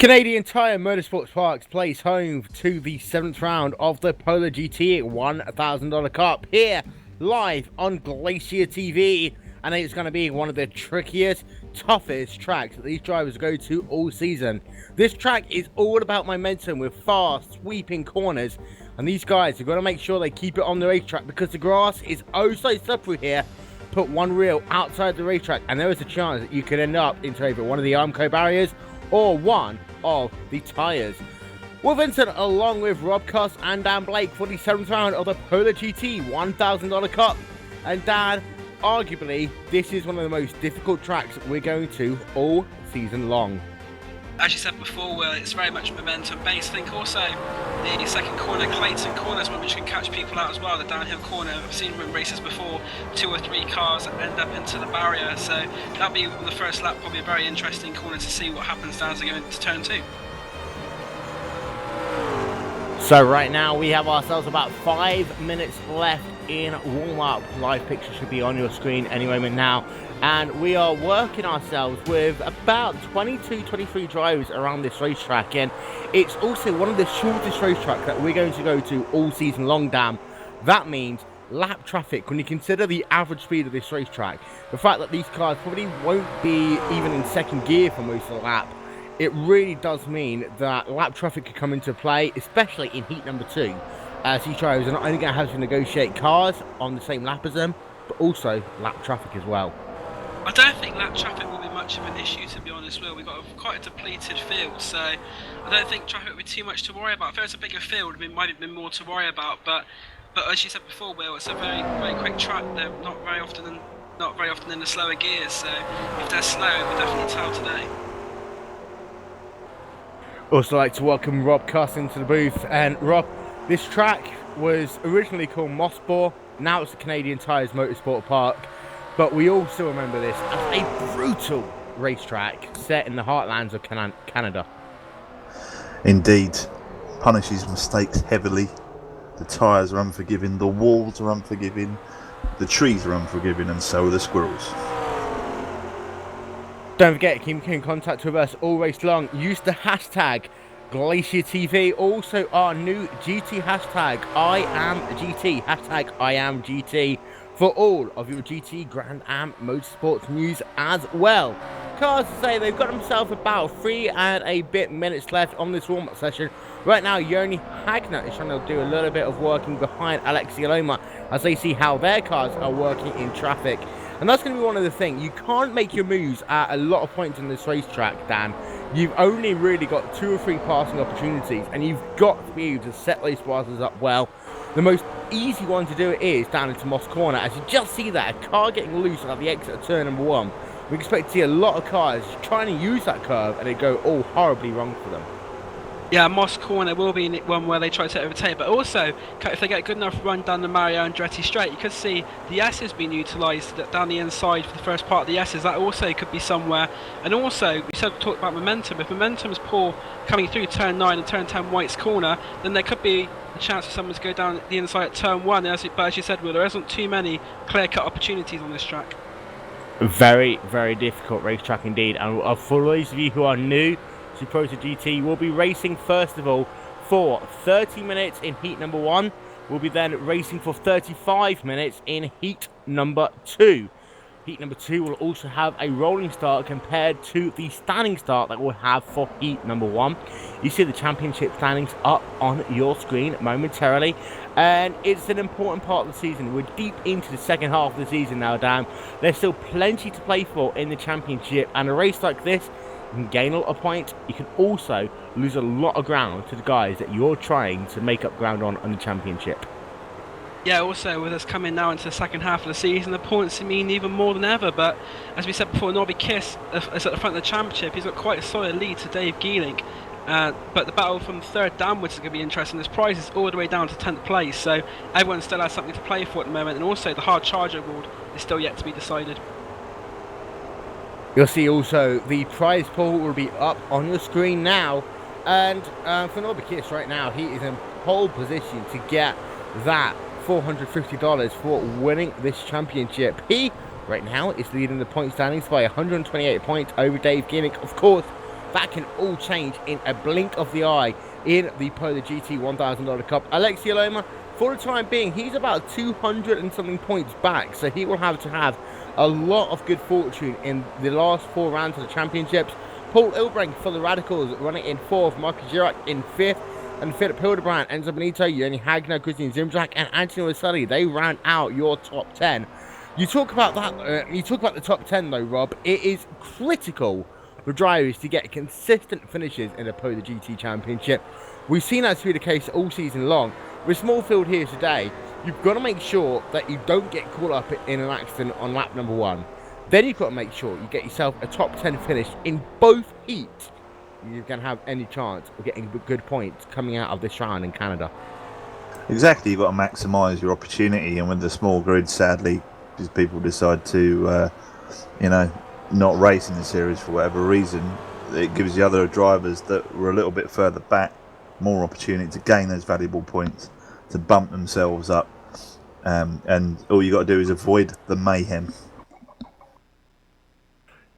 Canadian Tire Motorsports Parks plays home to the 7th round of the PolarGT $1,000 Cup here live on GlacierTV, and it's going to be one of the trickiest, toughest tracks that these drivers go to all season. This track is all about momentum with fast, sweeping corners, and these guys have got to make sure they keep it on the racetrack because the grass is oh so slippery here. Put one wheel outside the racetrack and there is a chance that you could end up into either one of the Armco barriers or one of the tyres. Will Vincent along with Rob Cuss and Dan Blake for the 7th round of the PolarGT $1,000 Cup. And Dan, arguably this is one of the most difficult tracks we're going to all season long. As you said before, it's very much momentum based. I think also the second corner, Clayton corner, is one which can catch people out as well. The downhill corner, I've seen in races before, 2 or 3 cars end up into the barrier. So that'll be on the first lap, probably a very interesting corner to see what happens down as they go into turn 2. So right now we have ourselves about 5 minutes left in warm-up. Live picture should be on your screen any moment now. And we are working ourselves with about 22-23 drivers around this racetrack, and it's also one of the shortest racetracks that we're going to go to all season long, Dan. That means lap traffic, when you consider the average speed of this racetrack, the fact that these cars probably won't be even in second gear for most of the lap, it really does mean that lap traffic could come into play, especially in heat number 2, as these drivers are not only going to have to negotiate cars on the same lap as them, but also lap traffic as well. I don't think lap traffic will be much of an issue, to be honest, Will. We've got quite a depleted field, so I don't think traffic will be too much to worry about. If there was a bigger field, it might have been more to worry about, but as you said before, Will, it's a very, very quick track. They're not very often in the slower gears, so if they're slow, we'll definitely tell today. Also like to welcome Rob Cuss into the booth. And Rob, this track was originally called Mosport, now it's the Canadian Tires Motorsport Park. But we also remember this as a brutal racetrack set in the heartlands of Canada. Indeed, punishes mistakes heavily. The tyres are unforgiving, the walls are unforgiving, the trees are unforgiving, and so are the squirrels. Don't forget, keep in contact with us all race long. Use the hashtag GlacierTV. Also our new GT hashtag #IamGT, hashtag #IamGT. For all of your GT Grand Am Motorsports news as well. Cars to say they've got themselves about 3 and a bit minutes left on this warm-up session. Right now, Yoni Hagner is trying to do a little bit of working behind Alexi Aloma as they see how their cars are working in traffic. And that's going to be one of the things. You can't make your moves at a lot of points on this racetrack, Dan. You've only really got 2 or 3 passing opportunities, and you've got to be able to set those passes up well. The most easy one to do it is down into Moss Corner, as you just see that, a car getting loose at the exit of turn number 1. We expect to see a lot of cars trying to use that curve and it go all horribly wrong for them. Yeah, Moss Corner will be one where they try to overtake, but also if they get a good enough run down the Mario Andretti straight, you could see the S's being utilised down the inside for the first part of the S's. That also could be somewhere. And also, we talked about momentum. If momentum is poor coming through turn 9 and turn 10 White's Corner, then there could be a chance for someone to go down the inside at turn 1. But as you said, Will, there isn't too many clear-cut opportunities on this track. Very, very difficult racetrack indeed. And for those of you who are new to PolarGT, we'll be racing first of all for 30 minutes in heat number 1. We'll be then racing for 35 minutes in heat number 2. Heat number 2 will also have a rolling start compared to the standing start that we'll have for heat number 1. You see the championship standings up on your screen momentarily, and it's an important part of the season. We're deep into the second half of the season now, Dan. There's still plenty to play for in the championship, and a race like this, you can gain a lot of points. You can also lose a lot of ground to the guys that you're trying to make up ground on the championship. Yeah, also with us coming now into the second half of the season, the points mean even more than ever. But as we said before, Nobby Kiss is at the front of the championship. He's got quite a solid lead to Dave Geeling. But the battle from 3rd downwards is going to be interesting. This prize is all the way down to 10th place, so everyone still has something to play for at the moment. And also the hard charger award is still yet to be decided. You'll see also the prize pool will be up on your screen now. And for Nobby Kiss right now, he is in pole position to get that $450 for winning this championship. He right now is leading the point standings by 128 points over Dave Gimmick. Of course, that can all change in a blink of the eye in the PolarGT $1,000 Cup. Alexia Loma, for the time being, he's about 200 and something points back, so he will have to have a lot of good fortune in the last 4 rounds of the championships. Paul Ilbrink for the Radicals running in 4th, Marcus Girac in 5th, and Philip Hildebrand, Enzo Benito, Yoni Hagner, Christian Zimzak, and Anthony Rosselli. They round out your top 10. You talk about that. You talk about the top 10, though, Rob. It is critical for drivers to get consistent finishes in the PolarGT Championship. We've seen that to be the case all season long. With small field here today, you've got to make sure that you don't get caught up in an accident on lap number 1. Then you've got to make sure you get yourself a top 10 finish in both heats. You're going to have any chance of getting good points coming out of this round in Canada. Exactly, you've got to maximise your opportunity, and with the small grid, sadly, because people decide to, not race in the series for whatever reason, it gives the other drivers that were a little bit further back more opportunity to gain those valuable points, to bump themselves up, and all you got to do is avoid the mayhem.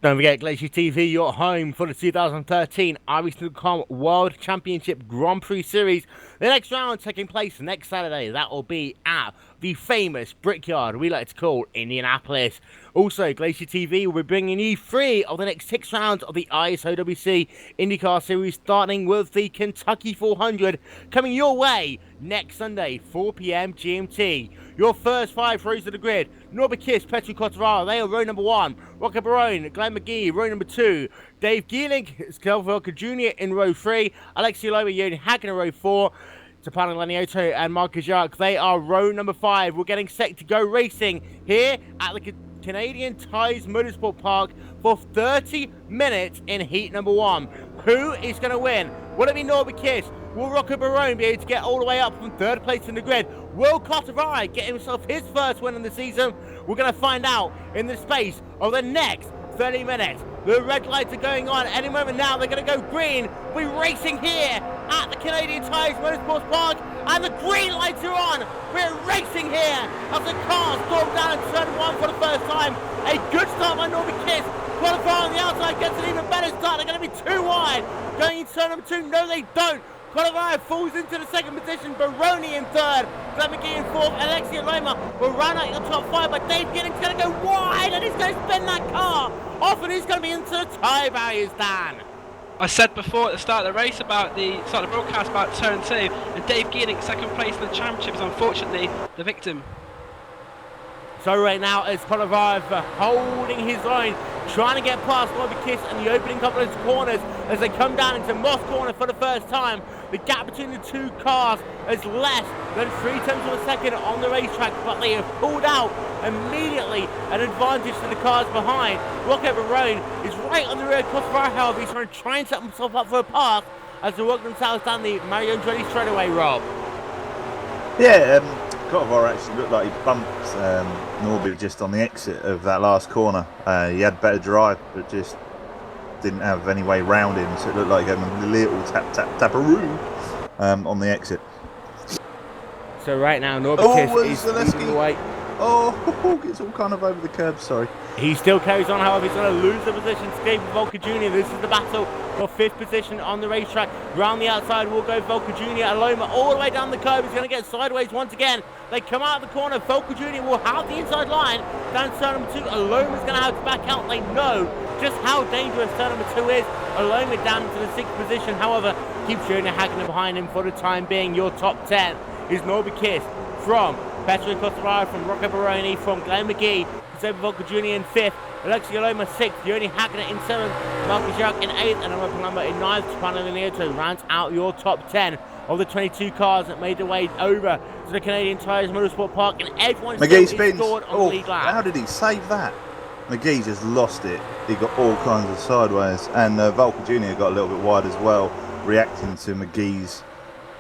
Don't forget, GlacierTV, your home for the 2013 Irish.com World Championship Grand Prix Series. The next round taking place next Saturday. That will be at the famous Brickyard we like to call Indianapolis. Also, GlacierTV will be bringing you 3 of the next 6 rounds of the ISOWC IndyCar Series, starting with the Kentucky 400, coming your way next Sunday, 4 p.m. GMT. Your first 5 rows of the grid: Norbert Kiss, Petru Cottararo, they are row number 1. Rocket Barone, Glenn McGee, row number 2. Dave Geeling, Skelvelka Jr. in row 3. Alexi Loma, Yoni Hagen in row 4. Tapano Laniotto and Marcus Jacques, they are row number 5. We're getting set to go racing here at the Canadian Tires Motorsport Park for 30 minutes in heat number 1. Who is going to win? Will it be Norbert Kiss? Will Rocco Barone be able to get all the way up from 3rd place in the grid? Will Cottararo get himself his first win in the season? We're going to find out in the space of the next 30 minutes. The red lights are going on. Any moment now, they're going to go green. We're racing here at the Canadian Tires Motorsports Park, and the green lights are on. We're racing here as the cars storm down in turn 1 for the first time. A good start by Norbert Kiss. Cottararo on the outside gets an even better start. They're going to be too wide. Going into turn number 2. No, they don't. Cottararo falls into the 2nd position. Baroni in 3rd. Glenn McGee in 4th. Alexia Loma will round out your top 5, but Dave Gidding's going to go wide, and he's going to spin that car off, and he's going to be into the tyre barriers, Dan. I said before at the start of the race about the start of the broadcast about turn 2, and Dave Geeling, 2nd place in the championship, is unfortunately the victim. So right now, as Cottararo holding his line, trying to get past Norbert Kiss in the opening couple of corners as they come down into Moss Corner for the first time. The gap between the 2 cars is less than 0.3 of a second on the racetrack, but they have pulled out immediately an advantage to the cars behind. Rocco Barone is right on the rear of Cottararo, however, he's going to try and set himself up for a pass as they work themselves down the Mario Andretti straightaway, Rob. Yeah, Cottararo actually looked like he bumped Norbert just on the exit of that last corner. He had better drive, but just didn't have any way round him, so it looked like he gave him a little taparoo on the exit. So right now, Norbert Kiss is leading the way. Oh, it's all kind of over the curb, sorry. He still carries on, however, he's going to lose the position to Gabe Volker Jr. This is the battle for 5th position on the racetrack. Round the outside will go Volker Jr. Aloma all the way down the curb. He's going to get sideways once again. They come out of the corner. Volker Jr. will have the inside line. Down turn number 2, Aloma's going to have to back out. They know just how dangerous turn number 2 is. Aloma down into the 6th position. However, keeps Junior Hagner behind him for the time being. Your top 10 is Norbert Kiss from Petru Cottararo, from Rocco Baroni, from Glenn McGee, Xavier Volker Jr. in 5th, Alexia Loma 6th, Yoni Hagner in 7th, Marcus Jacques in 8th, and Roman Palumbo in 9th. Tapano Laniotto rounds out your top 10 of the 22 cars that made their way over to the Canadian Tires Motorsport Park, and everyone McGee still is scored on the lead lap. How did he save that? McGee just lost it. He got all kinds of sideways, and Volker Jr. got a little bit wide as well, reacting to McGee's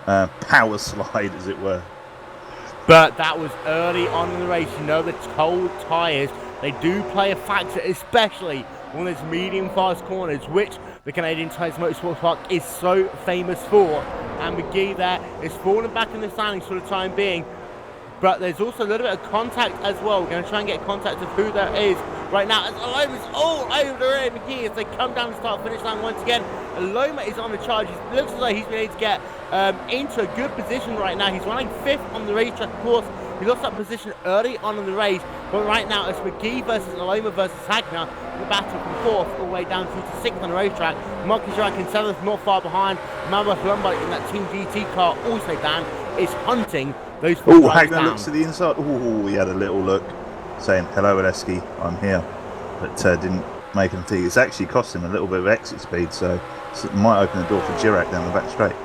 power slide, as it were. But that was early on in the race. You know, the cold tyres, they do play a factor, especially on those medium fast corners, which the Canadian Tires Motorsport Park is so famous for. And McGee there is falling back in the standings for the time being. But there's also a little bit of contact as well. We're going to try and get contact of who that is right now as Aloma's all over the rear McGee as they come down the start finish line once again. Aloma is on the charge. It looks as though he's been able to get into a good position right now. He's running 5th on the racetrack, of course. He lost that position early on in the race, but right now it's McGee versus Aloma versus Hagner. The battle from 4th all the way down through to 6th on the racetrack. Marcus Kinsella not far behind. Mamba Colombo in that Team GT car, also Dan, is hunting those four drivers Hagner down. looks to the inside. Oh, he had a little look, saying, "Hello, Oleski, I'm here," but didn't make him think. It's actually cost him a little bit of exit speed, so it might open the door for Girac down the back straight.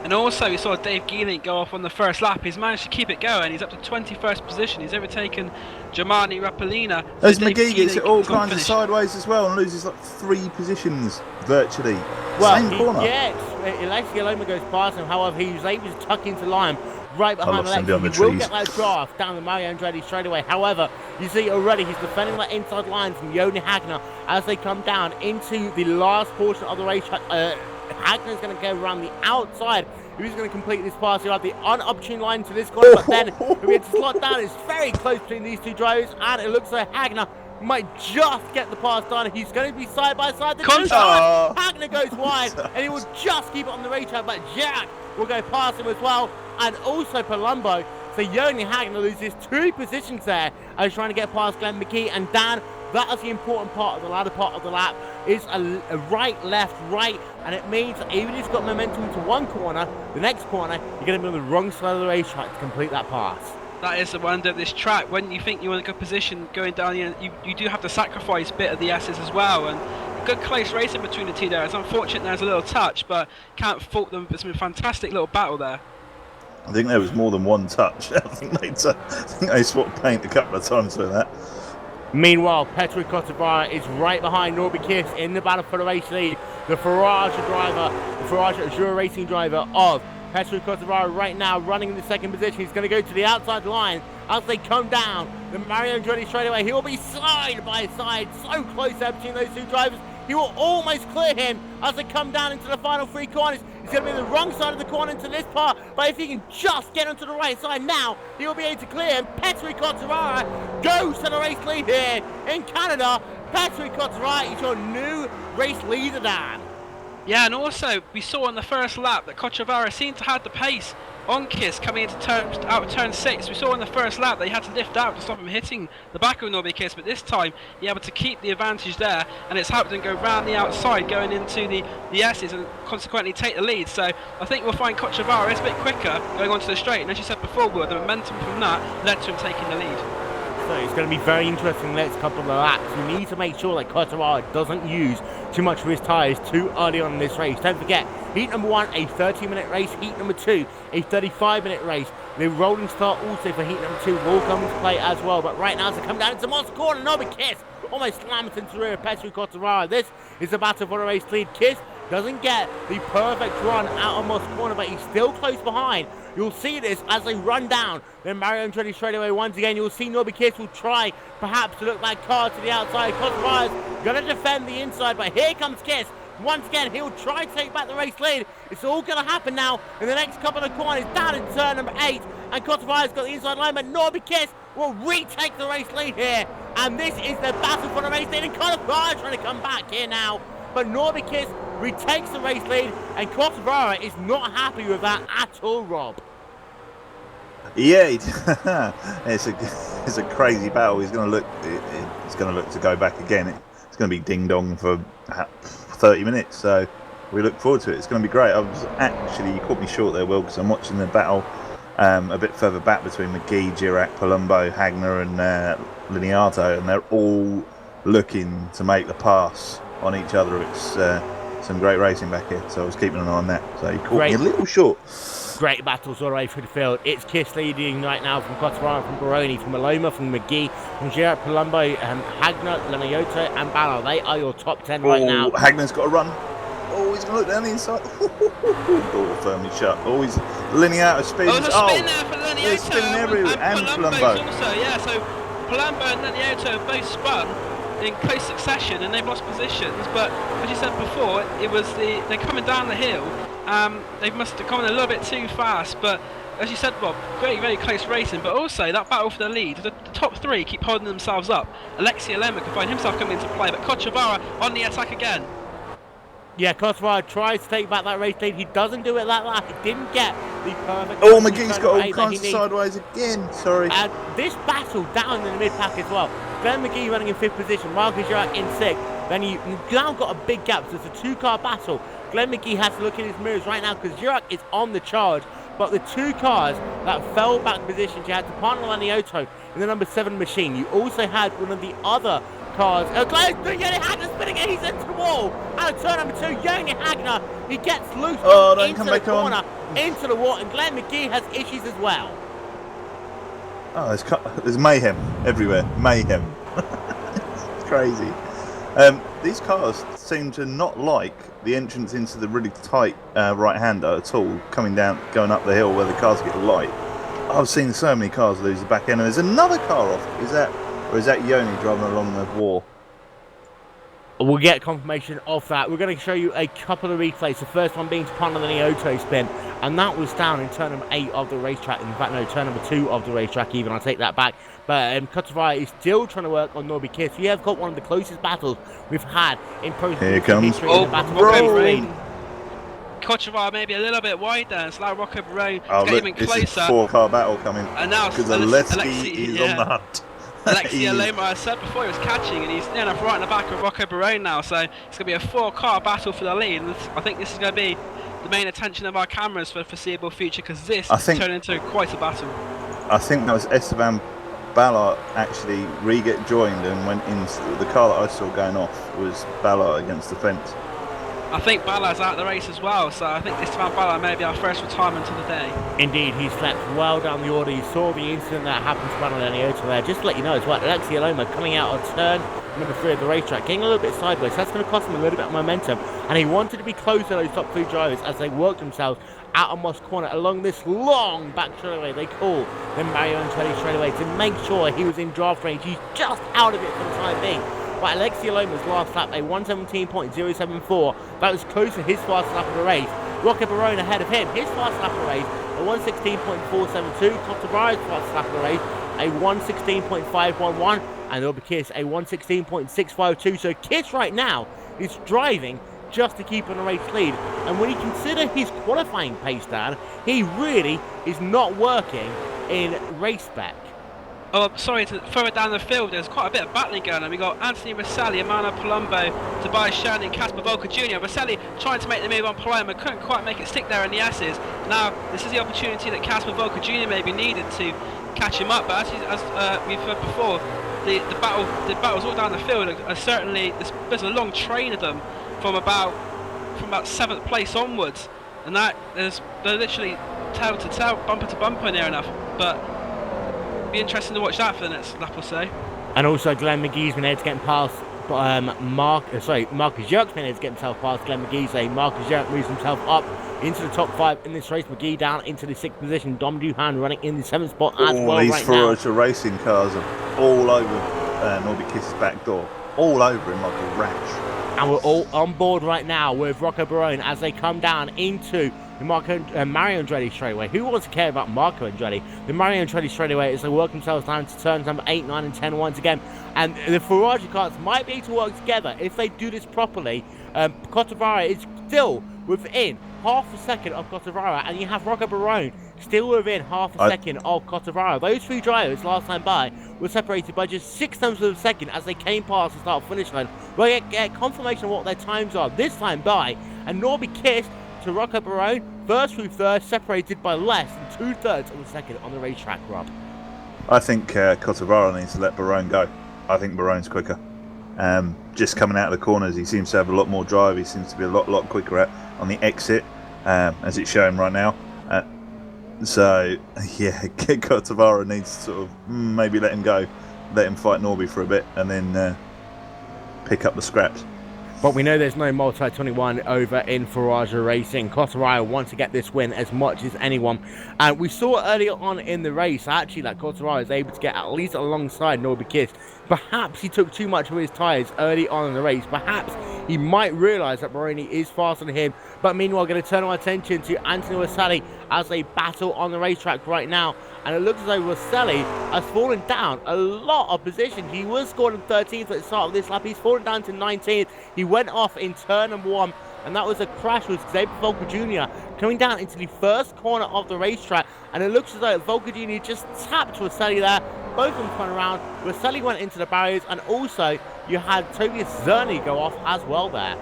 And also, we saw Dave Geeling go off on the first lap. He's managed to keep it going. He's up to 21st position. He's overtaken Germani Rapalina. As McGee gets it all kinds of sideways as well and loses like 3 positions virtually. Well, Same corner. Alexi Aloma goes past him. However, he was able to tuck into line right behind Alexi. He will get that draft down the Mario Andretti straight away. However, you see already he's defending that inside line from Yoni Hagner as they come down into the last portion of the racetrack. Hagner's going to go around the outside. Who's going to complete this pass? He'll have the unopportune line to this corner, but then he'll be able to slot down. It's very close between these two drivers, and it looks like Hagner might just get the pass done. He's going to be side by side. Hagner goes wide, and he will just keep it on the racetrack, but Jack will go past him as well, and also Palumbo. So Yoni Hagner loses 2 positions there as he's trying to get past Glenn McKee, and Dan, that is the important part of the latter part of the lap, is a right, left, right, and it means that even if you've got momentum into one corner, the next corner, you're going to be on the wrong side of the racetrack to complete that pass. That is the wonder of this track. When you think you're in a good position going down here, you do have to sacrifice a bit of the S's as well, and good close racing between the two there. It's unfortunate there's a little touch, but can't fault them. It's been a fantastic little battle there. I think there was more than one touch. I think they swapped paint a couple of times for that. Meanwhile, Petru Kotavara is right behind Norby Kiss in the battle for the race lead. The Ferrari Azure Racing driver of Petru Kotavara right now running in the 2nd position. He's going to go to the outside line as they come down the Mario Andretti straightaway. He will be side by side, so close there between those two drivers. He will almost clear him as they come down into the final 3 corners. He's going to be on the wrong side of the corner into this part, but if he can just get onto the right side now, he'll be able to clear him. Petru Kotavara goes to the race lead here in Canada. Petru Kotavara is your new race leader, Dan. Yeah, and also we saw on the first lap that Kotavara seemed to have the pace on Kiss coming into out of turn 6. We saw in the first lap that he had to lift out to stop him hitting the back of Norby Kiss, but this time he able to keep the advantage there, and it's helped him go round the outside going into the S's and consequently take the lead. So I think we'll find Kotavara is a bit quicker going onto the straight, and as you said before, Will, the momentum from that led to him taking the lead. So it's going to be very interesting the next couple of laps. We need to make sure that Kotavara doesn't use too much of his tyres too early on in this race. Don't forget, heat number 1, a 30-minute race. Heat number 2, a 35-minute race. The rolling start also for heat number 2 will come into play as well. But right now, as they come down into Mosport corner, Norby Kiss almost slams into the rear of Petru Kotavara. This is the battle for the race lead. Kiss doesn't get the perfect run out of Mosport corner, but he's still close behind. You'll see this as they run down. Then Mario Andretti straight away once again. You'll see Norby Kiss will try perhaps to look like car to the outside. Kotavara's going to defend the inside, but here comes Kiss. Once again, he'll try to take back the race lead. It's all going to happen now in the next couple of corners down in turn number 8. And Kotavara's got the inside line, but Norby Kiss will retake the race lead here. And this is the battle for the race lead. And Kotavara trying to come back here now. But Norby Kiss retakes the race lead, and Kotavara is not happy with that at all, Rob. Yeah, it's a crazy battle. He's going to look to go back again. It's going to be ding dong for 30 minutes. So we look forward to it. It's going to be great. You caught me short there, Will, because I'm watching the battle a bit further back between McGee, Girac, Palumbo, Hagner, and Liniato, and they're all looking to make the pass on each other. It's some great racing back here, so I was keeping an eye on that. So you caught me a little short. Great battles all the way through the field. It's Kiss leading right now from Kotavara, from Baroni, from Aloma, from McGee, from Girac, Palumbo, Hagner, Laniota, and Ballard. They are your top 10 right now. Hagner's got a run. Oh, he's going to look down the inside. Door firmly shut. Oh, he's leaning out of speed. Oh, there's a spin there for Laniota. Spinning everywhere. And Palumbo. Also, yeah, so Palumbo and Laniota have both spun in close succession, and they've lost positions. But as you said before, they're coming down the hill. They must have come in a little bit too fast, but as you said, Rob, very close racing, but also that battle for the lead. The top three keep holding themselves up. Alexi Alema can find himself coming into play, but Cochavara on the attack again. Yeah, Cochavara tries to take back that race lead. He doesn't do it like that. He didn't get the perfect... Oh, McGee's got all kinds of sideways again. Sorry. And this battle down in the mid-pack as well. Glenn McGee running in 5th position, Marcus Jurek in 6th. Then you've now got a big gap, so it's a 2-car battle. Glenn McGee has to look in his mirrors right now because Jurek is on the charge. But the 2 cars that fell back positions, you had the partner Laniotto in the number 7 machine. You also had one of the other cars. Yoni Hagner spinning it, he's into the wall. Out of turn number 2, Yoni Hagner, he gets loose into the corner, into the wall, and Glenn McGee has issues as well. Oh, there's mayhem everywhere. Mayhem. It's crazy. These cars seem to not like the entrance into the really tight right-hander at all, going up the hill where the cars get light. I've seen so many cars lose the back end, and there's another car off. Is that Yoni driving along the wall? We'll get confirmation of that. We're going to show you a couple of replays. The first one being Tapana Laniotto spin, and that was down in turn number 8 of the racetrack. In fact, no, turn number 2 of the racetrack even. I'll take that back. But Cochavara is still trying to work on Norby Kiss. We have got one of the closest battles we've had in pro history. Oh, in the battle Cochavara maybe a little bit wide there. It's like Rocco Barone getting closer. This is a 4-car battle coming. And now because Alexi is on the hunt. Alexi Alema, I said before, he was catching, and he's near enough right in the back of Rocco Barone now, so it's going to be a 4-car battle for the lead, and I think this is going to be the main attention of our cameras for the foreseeable future, because this turned into quite a battle. I think that was Esteban Ballard actually re-get joined and went into the car that I saw going off was Ballard against the fence. I think Ballard's out of the race as well, so I think Esteban Ballard may be our first retirement of the day. Indeed, he slept well down the order. You saw the incident that happened to Manuel Laniotto there. Just to let you know as well, Alexi Aloma coming out of turn number 3 of the racetrack, getting a little bit sideways. That's going to cost him a little bit of momentum, and he wanted to be close to those top 3 drivers as they worked themselves out of Moss Corner along this long back straightaway they call the Mario Andretti straightaway to make sure he was in draft range. He's just out of it for the time being. But Alexi Aloma's last lap, a 117.074. That was close to his fastest lap of the race. Rocco Barone ahead of him, his fastest lap of the race, a 116.472. Cochavara's fastest lap of the race, a 116.511. And Norby Kiss, a 116.652. So Kiss right now is driving just to keep on the race lead. And when you consider his qualifying pace, Dan, he really is not working in race spec. Oh, sorry, further down the field, there's quite a bit of battling going on. We've got Anthony Rosselli, Emmanuel Palumbo, Tobias Shani and Casper Volker Jr. Rosselli trying to make the move on Paloma, couldn't quite make it stick there in the S's. Now, this is the opportunity that Casper Volker Jr. may be needed to catch him up, but as we've heard before, the battles all down the field are certainly, there's a long train of them from about 7th place onwards, and they're literally tail to tail, bumper to bumper near enough, but be interesting to watch that for the next lap or so. And also Glenn McGee's been able to get past Marcus Jurk's been able to get himself past Glenn McGee. Marcus Jurk moves himself up into the top 5 in this race. McGee down into the 6th position. Dom Duhan running in the 7th spot as well these right now. Ferrari racing cars are all over Norby Kiss's back door. All over him like a rash. And we're all on board right now with Rocco Barone as they come down into the Mario Andretti straightaway. Who wants to care about Marco Andretti? The Mario Andretti straightaway as they work themselves down to turns number 8, 9 and 10 once again. And the Ferrari cars might be able to work together if they do this properly. Cochavara is still within half a second of Cochavara, and you have Rocco Barone still within half a second of Cochavara. Those 3 drivers last time by were separated by just 0.6 of a second as they came past the start-finish line. We'll get confirmation of what their times are this time by, and Norby Kiss to Rocco Barone, first through third, separated by less than 2/3 of a second on the racetrack, Rob. I think Cochavara needs to let Barone go. I think Barone's quicker. Just coming out of the corners, he seems to have a lot more drive. He seems to be a lot quicker on the exit, as it's showing right now. So, yeah, Cochavara needs to sort of maybe let him go, let him fight Norby for a bit, and then pick up the scraps. But we know there's no multi-21 over in Ferrari Racing. Quartararo wants to get this win as much as anyone. And we saw earlier on in the race, actually, that Quartararo is able to get at least alongside Norby Kiss. Perhaps he took too much of his tyres early on in the race. Perhaps he might realise that Baroni is faster than him. But meanwhile, going to turn our attention to Anthony Rosselli as they battle on the racetrack right now. And it looks as though Rosselli has fallen down a lot of positions. He was scored in 13th at the start of this lap. He's fallen down to 19th. He went off in turn number 1, and that was a crash with Xavier Volker Jr. coming down into the first corner of the racetrack. And it looks as though Volker Jr. just tapped Rosselli there. Both of them spun around. Rosselli went into the barriers, and also you had Tobias Zerny go off as well there.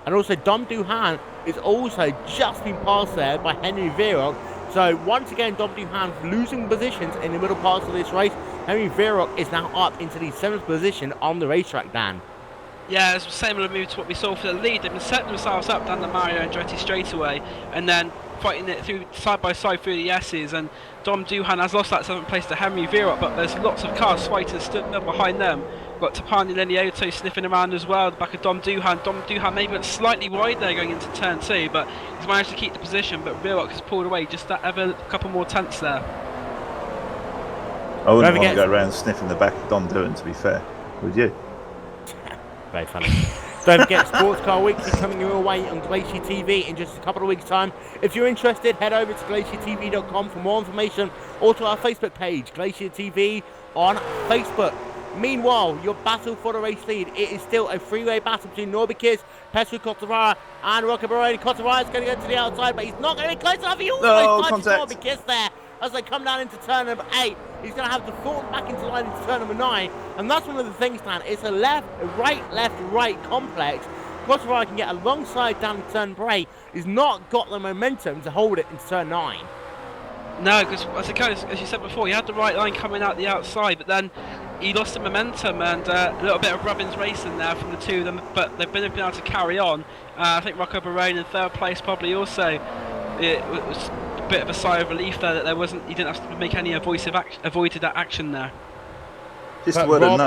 And also Dom Duhan is also just been passed there by Henry Vierock. So once again, Dom Duhan losing positions in the middle parts of this race. Henry Vierock is now up into the 7th position on the racetrack, Dan. Yeah, it's a similar move to what we saw for the lead. They've been setting themselves up down the Mario Andretti straightaway, and then fighting it through side by side through the S's. And Dom Duhan has lost that 7th place to Henry Vierock, but there's lots of cars fighting still behind them. Got Tapani Leniotto sniffing around as well, the back of Dom Duhan. Dom Duhan maybe went slightly wide there going into turn 2, but he's managed to keep the position. But Vierock has pulled away just that ever couple more tenths there. I wouldn't want to go around sniffing the back of Dom Duhan, to be fair, would you? Very funny. Don't forget, Sports Car Weekly coming your way on Glacier TV in just a couple of weeks' time. If you're interested, head over to GlacierTV.com for more information, or to our Facebook page, Glacier TV on Facebook. Meanwhile, your battle for the race lead, it is still a three-way battle between Norby Kiss, Petru Quartararo, and Rocco Baroni. Quartararo is going to go to the outside, but he's not going to be close enough. He almost touches Norby Kiss there as they come down into turn number 8. He's going to have to fall back into line into turn number 9. And that's one of the things, Dan. It's a left, right complex. Quartararo can get alongside down in turn 8. He's not got the momentum to hold it into turn 9. No, because as you said before, he had the right line coming out the outside, but then he lost the momentum, and a little bit of Robbins racing there from the two of them, but they've been able to carry on. I think Rocco Barone in 3rd place probably also. It was a bit of a sigh of relief there that he didn't have to make any avoided that action there. Just a word of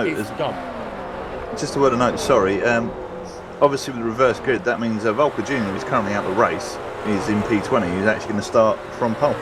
note, sorry. Obviously with the reverse grid, that means Volker Jr. is currently out of the race. He's in P20. He's actually going to start from pole.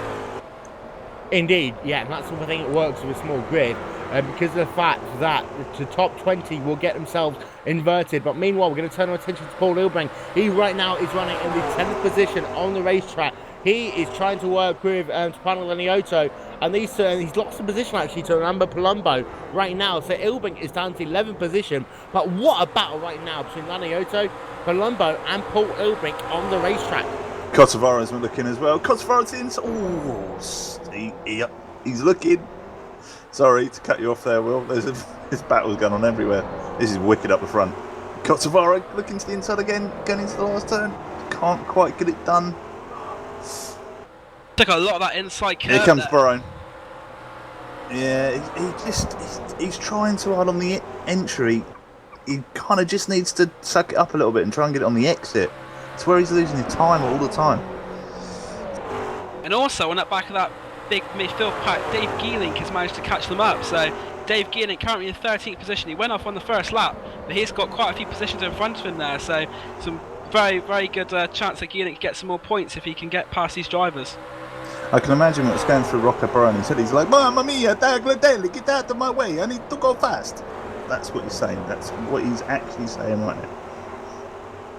Indeed, yeah, and that's something that works with a small grid, because of the fact that the top 20 will get themselves inverted. But meanwhile, we're going to turn our attention to Paul Ilbring. He right now is running in the 10th position on the racetrack. He is trying to work with Tapani Leniotto, and he's lost the position actually to Rambo Palumbo right now. So Ilbring is down to 11th position. But what a battle right now between Leniotto, Palumbo, and Paul Ilbring on the racetrack. Quartararo's looking as well. Quartararo's in. He's looking. Sorry to cut you off there, Will. This battle's going on everywhere. This is wicked up the front. Quartararo looking to the inside again, going into the last turn. Can't quite get it done. Took a lot of that inside curve. Here comes Barone. Yeah, he's trying too hard on the entry. He kind of just needs to suck it up a little bit and try and get it on the exit. It's where he's losing his time all the time. And also on that back of that big midfield pack, Dave Geelink has managed to catch them up. So Dave Geelink currently in 13th position. He went off on the first lap, but he's got quite a few positions in front of him there. So some very, very good chance that Geelink gets some more points if he can get past these drivers. I can imagine what's going through Rocco Barone. He's like, Mamma mia, Dagliadelli, get out of my way, I need to go fast. That's what he's saying. That's what he's actually saying right now.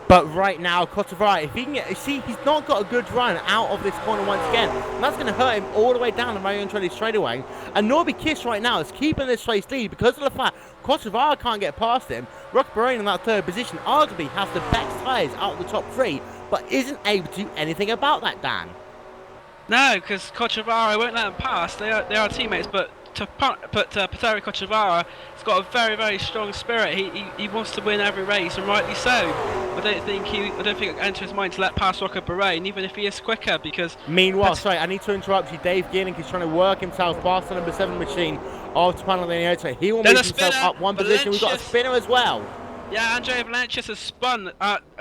But right now, Quartararo, if he can get, see, he's not got a good run out of this corner once again. And that's going to hurt him all the way down the Mario Andretti straightaway. And Norby Kiss right now is keeping this race lead because of the fact Quartararo can't get past him. Rocco Barone in that 3rd position arguably has the best tyres out of the top 3, but isn't able to do anything about that, Dan. No, because Quartararo won't let him pass. They are teammates, but Petteri Quartararo has got a very, very strong spirit. He wants to win every race, and rightly so. I don't think it enters his mind to let past Rocco Barone, even if he is quicker. Because meanwhile, sorry, I need to interrupt you. Dave Geelink is trying to work himself past the number 7 machine of Tapani Leniotto. He will move himself up one position. We've got a spinner as well. Yeah, Andrea Valencius has spun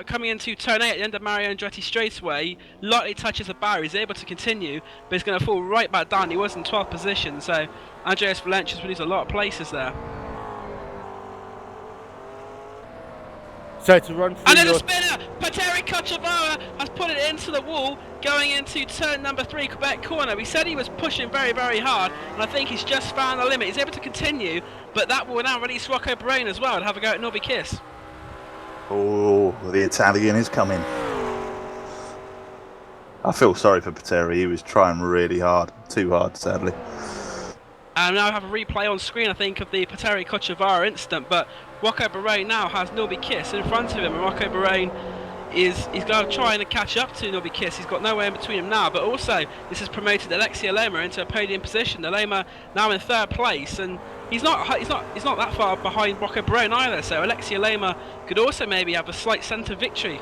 coming into turn 8 at the end of Mario Andretti straightaway. Lightly touches the barrier, he's able to continue, but he's going to fall right back down. He was in 12th position, so Andreas Valencius will lose a lot of places there. So to run through And then your... a spinner! Pateri Cochavara has put it into the wall, going into turn number 3, Quebec corner. We said he was pushing very, very hard, and I think he's just found the limit. He's able to continue, but that will now release Rocco Barone as well and have a go at Norby Kiss. Oh, the Italian is coming. I feel sorry for Pateri. He was trying really hard. Too hard, sadly. And now I have a replay on screen, I think, of the Pateri Cochavara incident, but Rocco Barone now has Norby Kiss in front of him, and Rocco Barone he's going to try and catch up to Norby Kiss. He's got nowhere in between him now, but also this has promoted Alexia Lema into a podium position. Lema now in 3rd place, and he's not that far behind Rocco Barone either, so Alexia Lema could also maybe have a slight centre victory.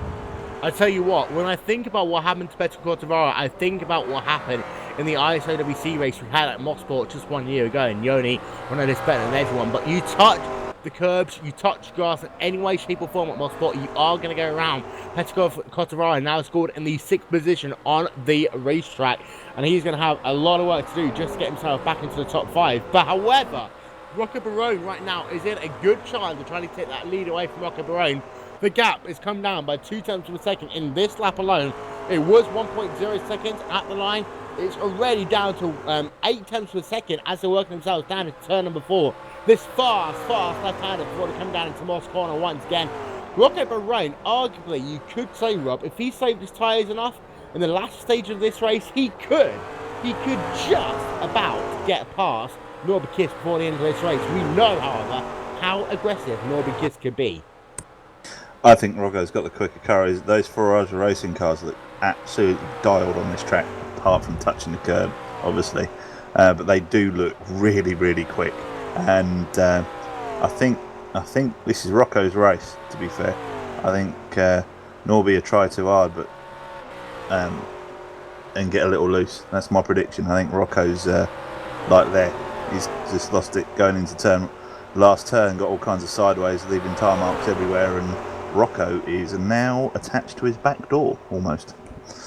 I tell you what, when I think about what happened to Petr Quartararo, I think about what happened in the ISOWC race we had at Mosport just 1 year ago, and Yoni, I know this better than everyone, but you touch the curbs, you touch grass in any way, shape or form at Mosport, you are going to go around. Petr Quartararo now scored in the 6th position on the racetrack, and he's going to have a lot of work to do just to get himself back into the top 5. But however, Rocco Barone right now is in a good chance of trying to take that lead away from Rocco Barone. The gap has come down by 2 tenths of a second in this lap alone. It was 1.0 seconds at the line. It's already down to 8 tenths of a second as they're working themselves down to turn number 4. This fast left-hander before they come down into Moss corner once again. Rocco Barone, arguably, you could say, Rob, if he saved his tyres enough in the last stage of this race, he could just about get past Norby Kiss before the end of this race. We know, however, how aggressive Norby Kiss could be. I think Rocco's got the quicker car. Those Ferrari racing cars look absolutely dialed on this track, apart from touching the curb, obviously. But they do look really, really quick. And I think this is Rocco's race, to be fair. I think Norby will try too hard, but and get a little loose. That's my prediction. I think Rocco's like there. He's just lost it going into last turn, got all kinds of sideways, leaving tyre marks everywhere, and Rocco is now attached to his back door, almost.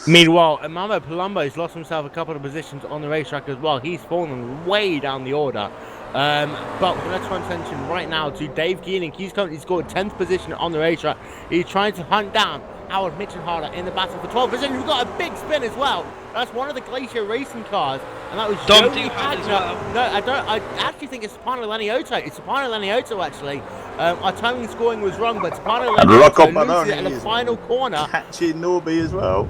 Meanwhile, Mamo Palumbo's lost himself a couple of positions on the racetrack as well. He's fallen way down the order. But we're going to turn attention right now to Dave Geeling. He's currently scored 10th position on the racetrack. He's trying to hunt down Howard Mitchenharder in the battle for 12th position. We've got a big spin as well. That's one of the Glacier racing cars, and that was Dom Joey as well. No, I don't. I actually think it's Stefano Leniotto. It's Stefano Leniotto, actually. Our timing scoring was wrong, but Stefano Leniotto loses it in the final corner. Catching Norby as well.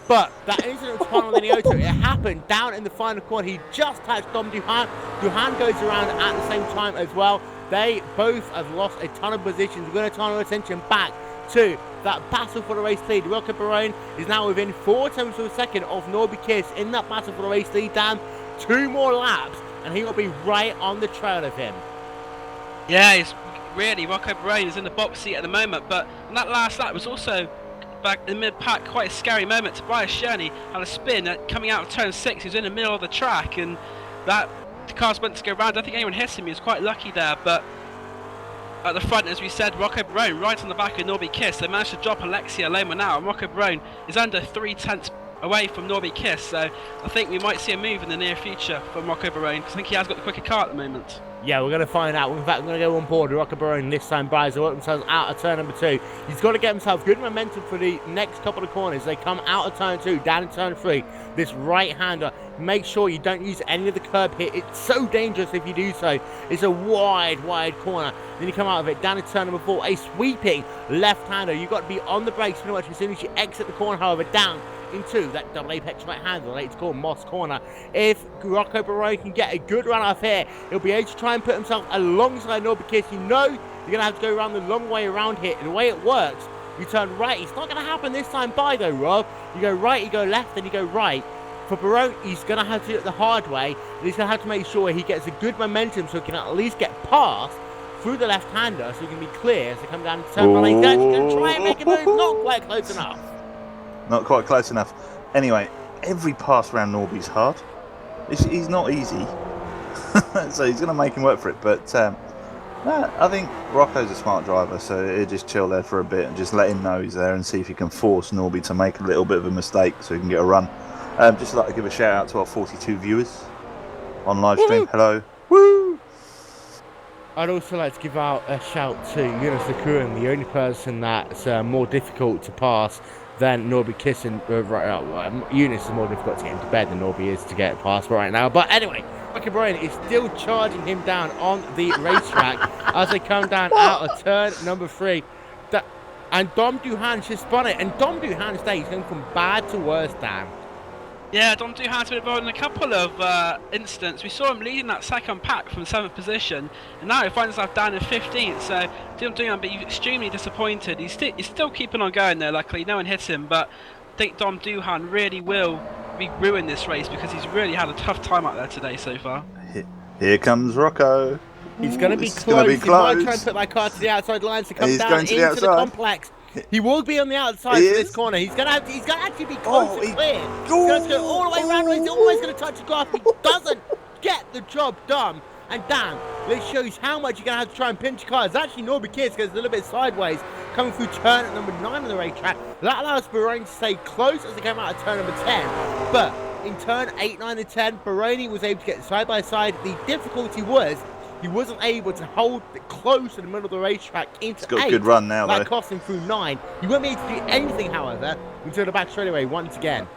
But that incident with Stefano Leniotto, it happened down in the final corner. He just touched Dom Duhan. Duhan goes around at the same time as well. They both have lost a ton of positions. We're going to turn our attention back to that battle for the race lead. Rocco Barone is now within 4 tenths of a second of Norby Kiss in that battle for the race lead. Down 2 more laps, and he will be right on the trail of him. Yeah, it's really, Rocco Barone is in the box seat at the moment, but in that last lap was also back in mid-pack, quite a scary moment. Tobias Sherney had a spin coming out of turn 6. He was in the middle of the track, and that the cars went to go round. I don't think anyone hit him. He was quite lucky there, but at the front, as we said, Rocco Barone right on the back of Norby Kiss. They managed to drop Alexia Lema now, and Rocco Barone is under 3 tenths away from Norby Kiss, so I think we might see a move in the near future from Rocco Barone, because I think he has got the quicker car at the moment. Yeah, we're going to find out. In fact, we're going to go on board with Rocco Barone this time. Bryce will work themselves out of turn number 2. He's got to get himself good momentum for the next couple of corners. They come out of turn 2, down in turn 3. This right-hander, make sure you don't use any of the curb here. It's so dangerous if you do so. It's a wide corner. Then you come out of it, down in turn number 4. A sweeping left-hander. You've got to be on the brakes pretty much as soon as you exit the corner, however, down into that double apex right handle, it's called Moss corner. If Rocco Barone can get a good run off here, he'll be able to try and put himself alongside Norby Kiss. You know you're going to have to go around the long way around here. And the way it works, you turn right. It's not going to happen this time by though, Rob. You go right, you go left, then you go right. For Barone, he's going to have to do it the hard way. And he's going to have to make sure he gets a good momentum so he can at least get past through the left-hander so he can be clear as they come down to turn 1. He's going to try and make a move, not quite close enough. Not quite close enough. Anyway, every pass around Norby's hard. He's not easy. So he's going to make him work for it. But I think Rocco's a smart driver, so he'll just chill there for a bit and just let him know he's there and see if he can force Norby to make a little bit of a mistake so he can get a run. Just like to give a shout out to our 42 viewers on live stream. Woo! Hello. Woo! I'd also like to give out a shout to Yunus Akurin, the only person that's more difficult to pass than Norby Kissen. Yunus is more difficult to get into bed than Norby is to get past right now. But anyway, Rocky Bryan is still charging him down on the racetrack as they come down out of turn number 3. And Dom Duhan just spun it. And Dom Duhan's day is going from bad to worse, Dan. Yeah, Dom Duhan's been involved in a couple of incidents. We saw him leading that second pack from 7th position, and now he finds himself down in 15th. So Dom Duhan being extremely disappointed. He's still keeping on going there. Luckily, no one hits him, but I think Dom Duhan really will ruin this race because he's really had a tough time out there today so far. Here comes Rocco. He's going to be close. He might try and put that car to the outside lines to come down into the complex. He will be on the outside of this corner. He's going to actually be close and clear. He's going to go all the way around. He's always going to touch the grass. He doesn't get the job done. And damn, this shows how much you're going to have to try and pinch your car. It's actually Norby Kiss goes a little bit sideways, coming through turn at number 9 on the racetrack. That allows Baroni to stay close as they come out of turn number 10. But in turn 8, 9, and 10, Baroni was able to get side by side. The difficulty was he wasn't able to hold it close in the middle of the racetrack into He's got 8. a good run now, that cost him through 9. He won't be able to do anything, however, until the back straightaway once again.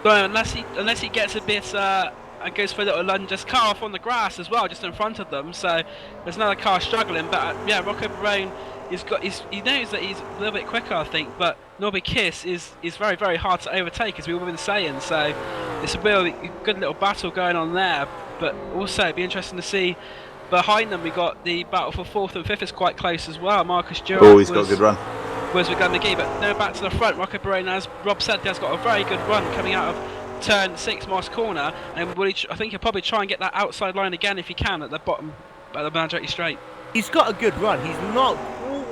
Well, unless he gets a bit and goes for a little lunge, just car off on the grass as well, just in front of them. So there's another car struggling. But yeah, Rocco Barone he knows that he's a little bit quicker, I think. But Norby Kiss is very, very hard to overtake, as we've all been saying. So it's a really good little battle going on there. But also, it'd be interesting to see behind them. We got the battle for 4th and 5th is quite close as well. Marcus Durant he's got a good run. Was with Gunn McGee, but no, back to the front. Rocco Barone, as Rob said, has got a very good run coming out of turn 6 Moss corner, and I think he'll probably try and get that outside line again if he can at the bottom, at the Mandrake Straight. He's got a good run. He's not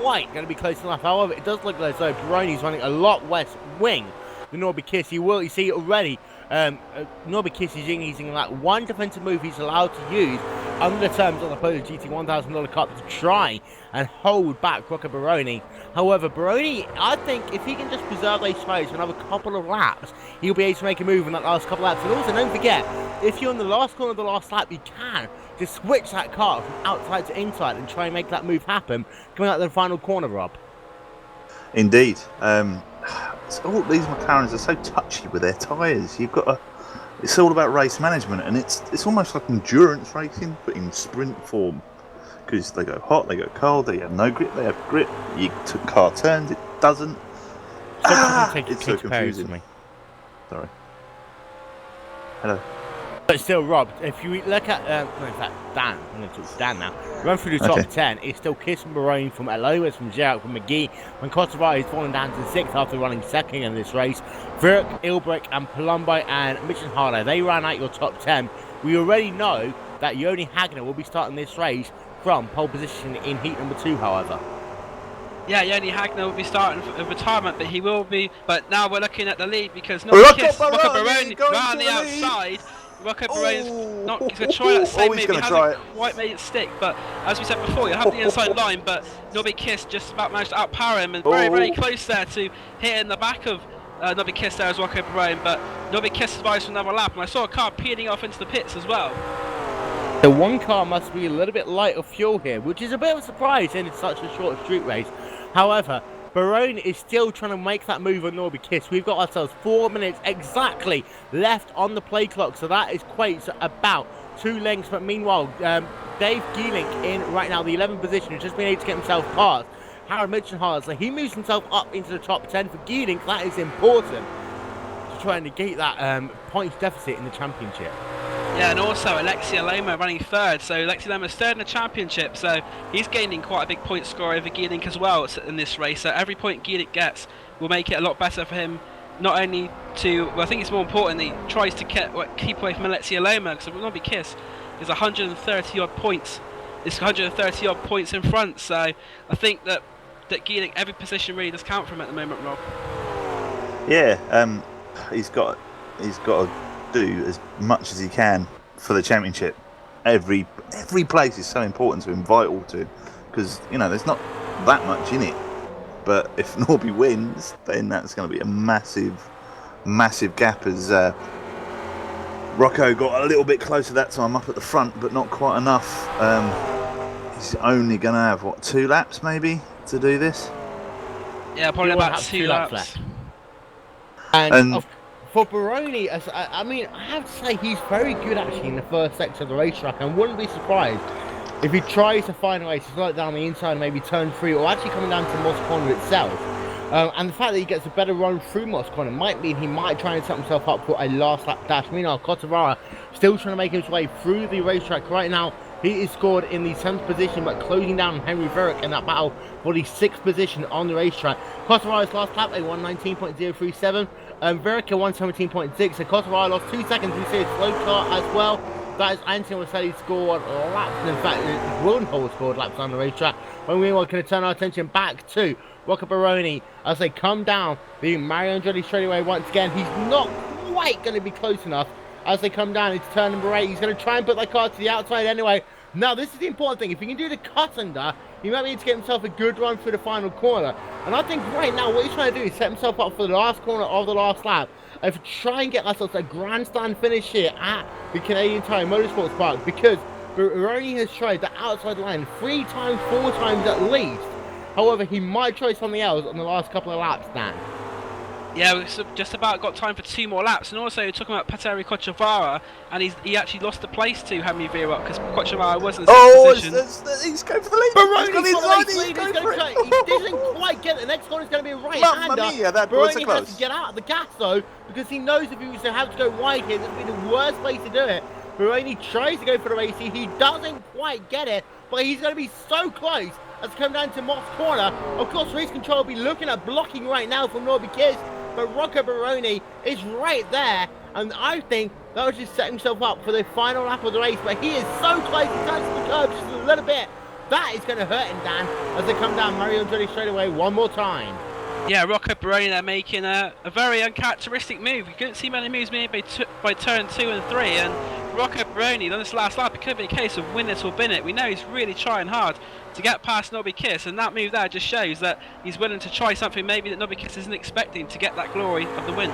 quite going to be close enough. However, it does look as though Baroni's running a lot less wing than Norby Kiss. You see it already. Norby Kiss is using like one defensive move he's allowed to use under the terms of the PolarGT $1,000 Cup to try and hold back Rocco Baroni. However, Baroni, I think if he can just preserve those tires for another couple of laps, he'll be able to make a move in that last couple of laps. And also, don't forget, if you're in the last corner of the last lap, you can just switch that car from outside to inside and try and make that move happen coming out of the final corner, Rob. Indeed. All these McLarens are so touchy with their tyres. It's all about race management, and it's almost like endurance racing, but in sprint form. Because they go hot, they go cold, they have no grip, they have grip. You took car turns, it doesn't. It's so confusing. Me. Sorry. Hello. But still, Rob, if you look at, in fact, Dan, I'm going to talk to Dan now. Run through the top 10, it's still Kiss and Barone from Elois, from Gerald, from McGee. When Kosovar is falling down to 6th after running second in this race. Virk, Ilbrick, and Palumbo and Mitchell Harlow, they ran out your top 10. We already know that Yoni Hagner will be starting this race from pole position in heat number 2, however. Yeah, Yoni Hagner will be starting for retirement, but he will be. But now we're looking at the lead because Rocco Barone ran the outside. Rocco Barone's he's going to try that same move. He hasn't quite made it stick, but as we said before, you have the inside line, but Norby Kiss just about managed to outpower him and very, very close there to hitting the back of Norby Kiss there as Rocco Barone, but Norby Kiss survives for another lap, and I saw a car peeling off into the pits as well. The one car must be a little bit light of fuel here, which is a bit of a surprise in such a short street race. However, Barone is still trying to make that move on Norby Kiss. We've got ourselves 4 minutes exactly left on the play clock, so that equates to about 2 lengths. But meanwhile, Dave Geelink in right now the 11th position has just been able to get himself past Harold Mitchenhard, so he moves himself up into the top 10 for Geelink. That is important to try and negate that points deficit in the championship. Yeah, and also Alexia Loma running 3rd, so Alexia Loma's 3rd in the championship, so he's gaining quite a big point score over Geelink as well in this race, so every point Geelink gets will make it a lot better for him, not only to, well, I think it's more important that he tries to keep away from Alexia Loma, because Norby Kiss is 130 odd points, it's 130 odd points in front, so I think that Geelink, every position really does count for him at the moment, Rob. Yeah, he's got to do as much as he can for the championship. Every place is so important to him, vital to him, because there's not that much in it. But if Norby wins, then that's going to be a massive gap. As Rocco got a little bit closer that time up at the front, but not quite enough. he's only going to have, what, 2 laps maybe to do this? Yeah, probably He will about have 2 laps. left. And- For Baroni, I mean, I have to say he's very good actually in the first section of the racetrack, and wouldn't be surprised if he tries to find a race, like down the inside, maybe turn 3, or actually coming down to Moss Corner itself. And the fact that he gets a better run through Moss Corner might mean he might try and set himself up for a last lap dash. Meanwhile, Kotavara still trying to make his way through the racetrack right now. He is scored in the 7th position, but closing down Henry Verrick in that battle for the 6th position on the racetrack. Kotavara's last lap, a 1:19.037. Verrick a 1:17.6. So Kotavara lost 2 seconds. You see a slow car as well. That is Anthony Rosselli scored laps. In fact, Wildenhall scored laps on the racetrack. When we are going to turn our attention back to Rocco Baroni as they come down the Mario Andretti straightaway once again. He's not quite going to be close enough as they come down into turn number 8. He's going to try and put that car to the outside anyway. Now, this is the important thing. If he can do the cut under, he might be able to get himself a good run through the final corner. And I think right now what he's trying to do is set himself up for the last corner of the last lap. And try and get that sort of grandstand finish here at the Canadian Tire Motorsports Park, because Baroni has tried the outside line 3 times, 4 times at least. However, he might try something else on the last couple of laps, Dan. Yeah, we've just about got time for 2 more laps, and also talking about Petteri Kotavara, and he actually lost the place to Henry Verrick because Kotavara was in 6th position. He's going for the lead. Baroni's got the lead. He doesn't quite get it. The next corner is going to be a right-hander. Baroni has to get out of the gas though, because he knows if he was to have to go wide here, this would be the worst place to do it. Baroni tries to go for the race. He doesn't quite get it, but he's going to be so close as to come down to Moss Corner. Of course, race control will be looking at blocking right now from Norby Kiss, but Rocco Baroni is right there, and I think that was just setting himself up for the final lap of the race, but he is so close, he touches the curb just a little bit. That is going to hurt him, Dan, as they come down Mario Andretti straight away one more time. Yeah, Rocco Baroni, they're making a very uncharacteristic move. You couldn't see many moves made by turn 2 and 3, and Rocco Baroni on this last lap, it could be a case of win it or bin it. We know he's really trying hard to get past Nobby Kiss, and that move there just shows that he's willing to try something maybe that Nobby Kiss isn't expecting to get that glory of the win.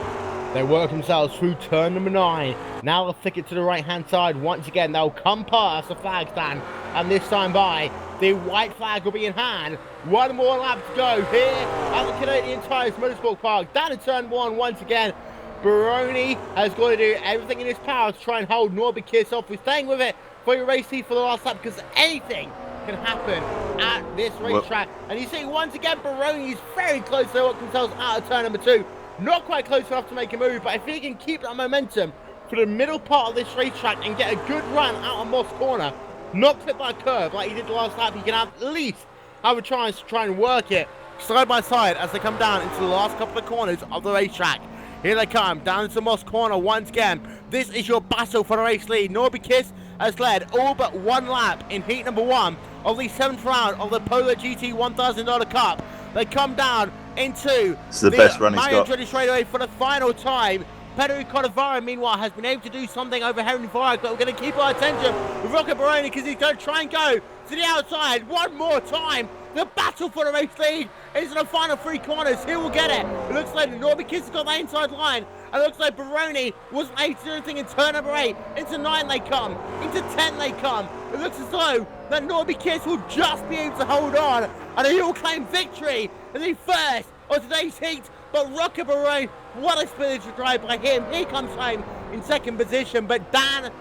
They work themselves through turn number 9. Now they'll flick it to the right-hand side. Once again, they'll come past the flag stand, and this time by, the white flag will be in hand. 1 more lap to go here at the Canadian Tires Motorsport Park. Down in turn 1 once again. Baroni has got to do everything in his power to try and hold Norby Kiss off. We're staying with it for your race for the last lap, because anything can happen at this racetrack. And you see once again Baroni is very close to work themselves out of turn number 2. Not quite close enough to make a move, but if he can keep that momentum for the middle part of this racetrack and get a good run out of Moss Corner, not clip that curve like he did the last lap, he can at least have a chance to try and work it side by side as they come down into the last couple of corners of the racetrack. Here they come, down into Moss Corner once again. This is your battle for the race lead. Norby Kiss has led all but 1 lap in heat number 1 of the 7th round of the PolarGT $1,000 Cup. They come down into the best run he's Mario got. Andretti straightaway for the final time. Petteri Kotavara, meanwhile, has been able to do something over Henry Verrick, but we're going to keep our attention with Rocco Baroni because he's going to try and go to the outside one more time. The battle for the race lead is in the final 3 corners. Who will get it? It looks like Norby Kiss has got the inside line. And it looks like Baroni wasn't able to do anything in turn number 8. Into 9 they come. Into 10 they come. It looks as though that Norby Kiss will just be able to hold on. And he will claim victory in the first of today's heat. But Rocco Baroni, what a spiritual drive by him. He comes home in 2nd position. But Dan,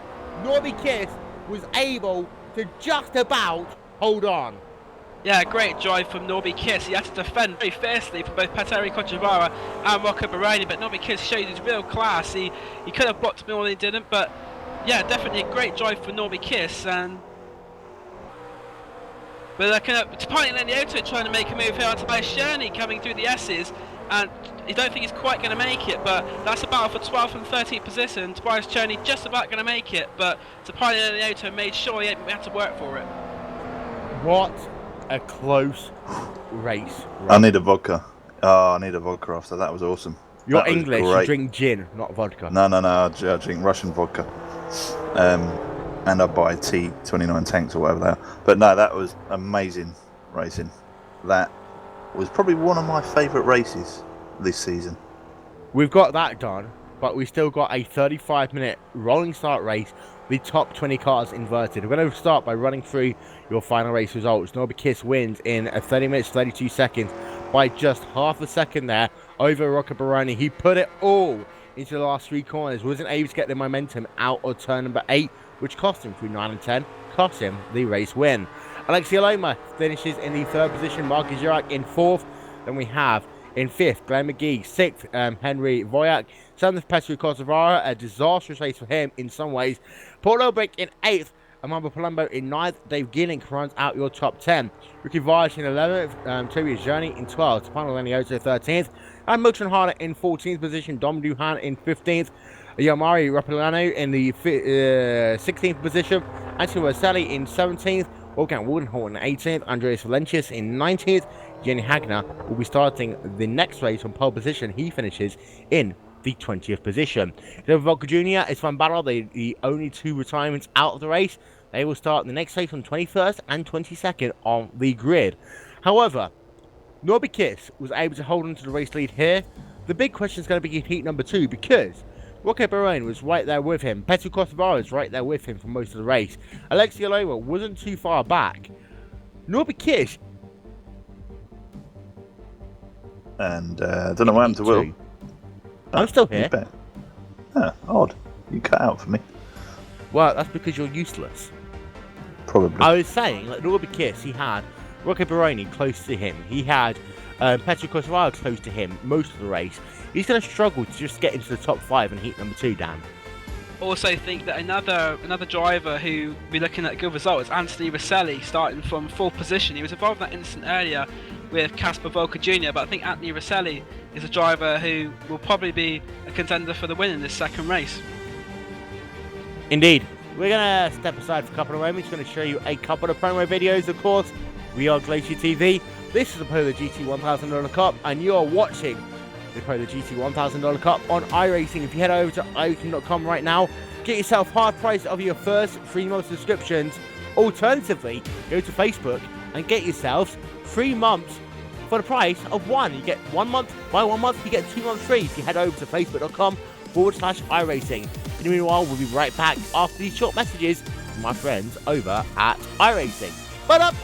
Norby Kiss was able to just about hold on. Yeah, great drive from Norby Kiss. He had to defend very fiercely for both Petteri Kotavara and Rocco Baroni, but Norby Kiss showed his real class. He could have blocked more than he didn't, but yeah, definitely a great drive for Norby Kiss. And but they're kind of Topani Lenioto trying to make a move here onto Sherney coming through the S's, and I don't think he's quite going to make it, but that's a battle for 12th and 13th position. Tobias Cherney just about going to make it, but Topani Lenioto made sure he had to work for it. What a close race. I need a vodka. Oh, I need a vodka after that. Was awesome. You're That was English, you great. drink gin, not vodka. No, I drink Russian vodka. And I buy tea, 29 tanks or whatever they are. But no, that was amazing racing. That was probably one of my favourite races this season. We've got that done. but we still got a 35-minute rolling start race with top 20 cars inverted. We're going to start by running through your final race results. Norby Kiss wins in 30 minutes 32 seconds by just half a second there over Rocco Baroni. He put it all into the last 3 corners, wasn't able to get the momentum out of turn number 8, which cost him through 9 and 10, cost him the race win. Alexia Loma finishes in the 3rd position, Marcus Jurak in 4th. Then we have in 5th, Glenn McGee, 6th, Henry Voyak, 7th, Petru Kosovara, a disastrous race for him in some ways. Paul Elbrick in 8th, Amanda Palumbo in 9th, Dave Gilling runs out your top 10. Ricky Varge in 11th, Tobias Journey in 12th, Pano Lenioso 13th, and Milton Harder in 14th position, Dom Duhan in 15th, Yamari Rapilano in the 16th position, Anthony Rosselli in 17th, Wolfgang Waldenhorn in 18th, Andreas Valencius in 19th, Jenny Hagner will be starting the next race on pole position. He finishes in the 20th position. Volker Jr. is Van Barrel, the only 2 retirements out of the race. They will start the next race on 21st and 22nd on the grid. However, Norby Kiss was able to hold on to the race lead here. The big question is going to be in heat number 2 because Rocco Barone was right there with him. Petru Kosovara was right there with him for most of the race. Alexia Loma wasn't too far back. Norby Kiss. And I don't know what happened to Will. I'm still here. Odd. You cut out for me. Well, that's because you're useless. Probably. I was saying, like Norby Kiss, he had Rocco Baroni close to him. He had Petru Kosovara close to him most of the race. He's going to struggle to just get into the top 5 in heat number 2, Dan. Also think that another driver who will be looking at good results, Anthony Rosselli, starting from 4th position. He was involved in that incident earlier with Casper Volker Jr., but I think Anthony Rosselli is a driver who will probably be a contender for the win in this second race. Indeed. We're going to step aside for a couple of moments. We're going to show you a couple of promo videos, of course. We are GlacierTV. This is the PolarGT $1,000 Cup, and you're watching the PolarGT $1,000 Cup on iRacing. If you head over to iRacing.com right now, get yourself half price of your first 3 month subscriptions. Alternatively, go to Facebook and get yourselves 3 months for the price of 1. You get 1 month, buy 1 month, you get 2 months free. If you head over to facebook.com/iRacing. In the meanwhile, we'll be right back after these short messages from my friends over at iRacing. But up!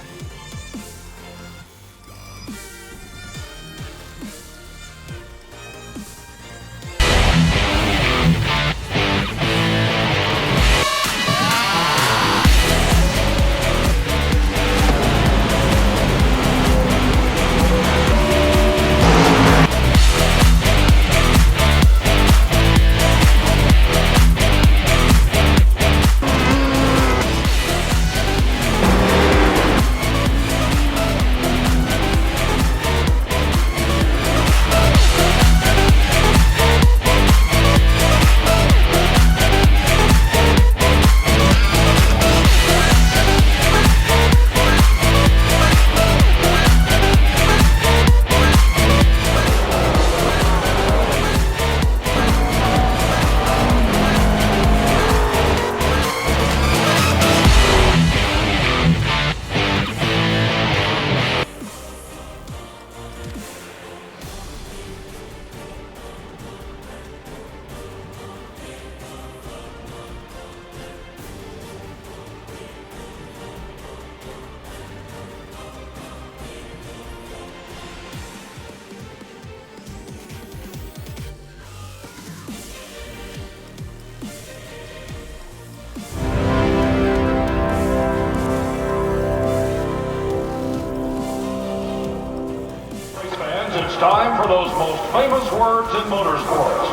Time for those most famous words in motorsports.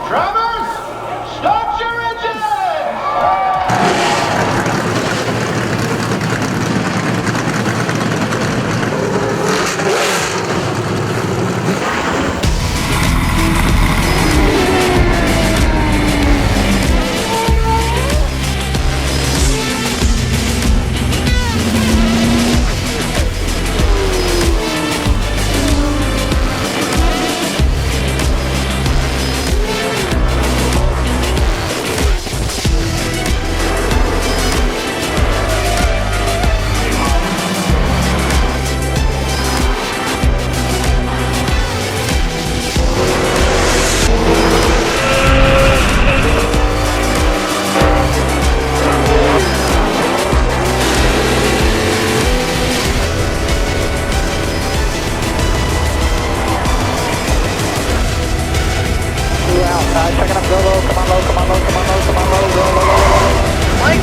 Drivers, start your engines!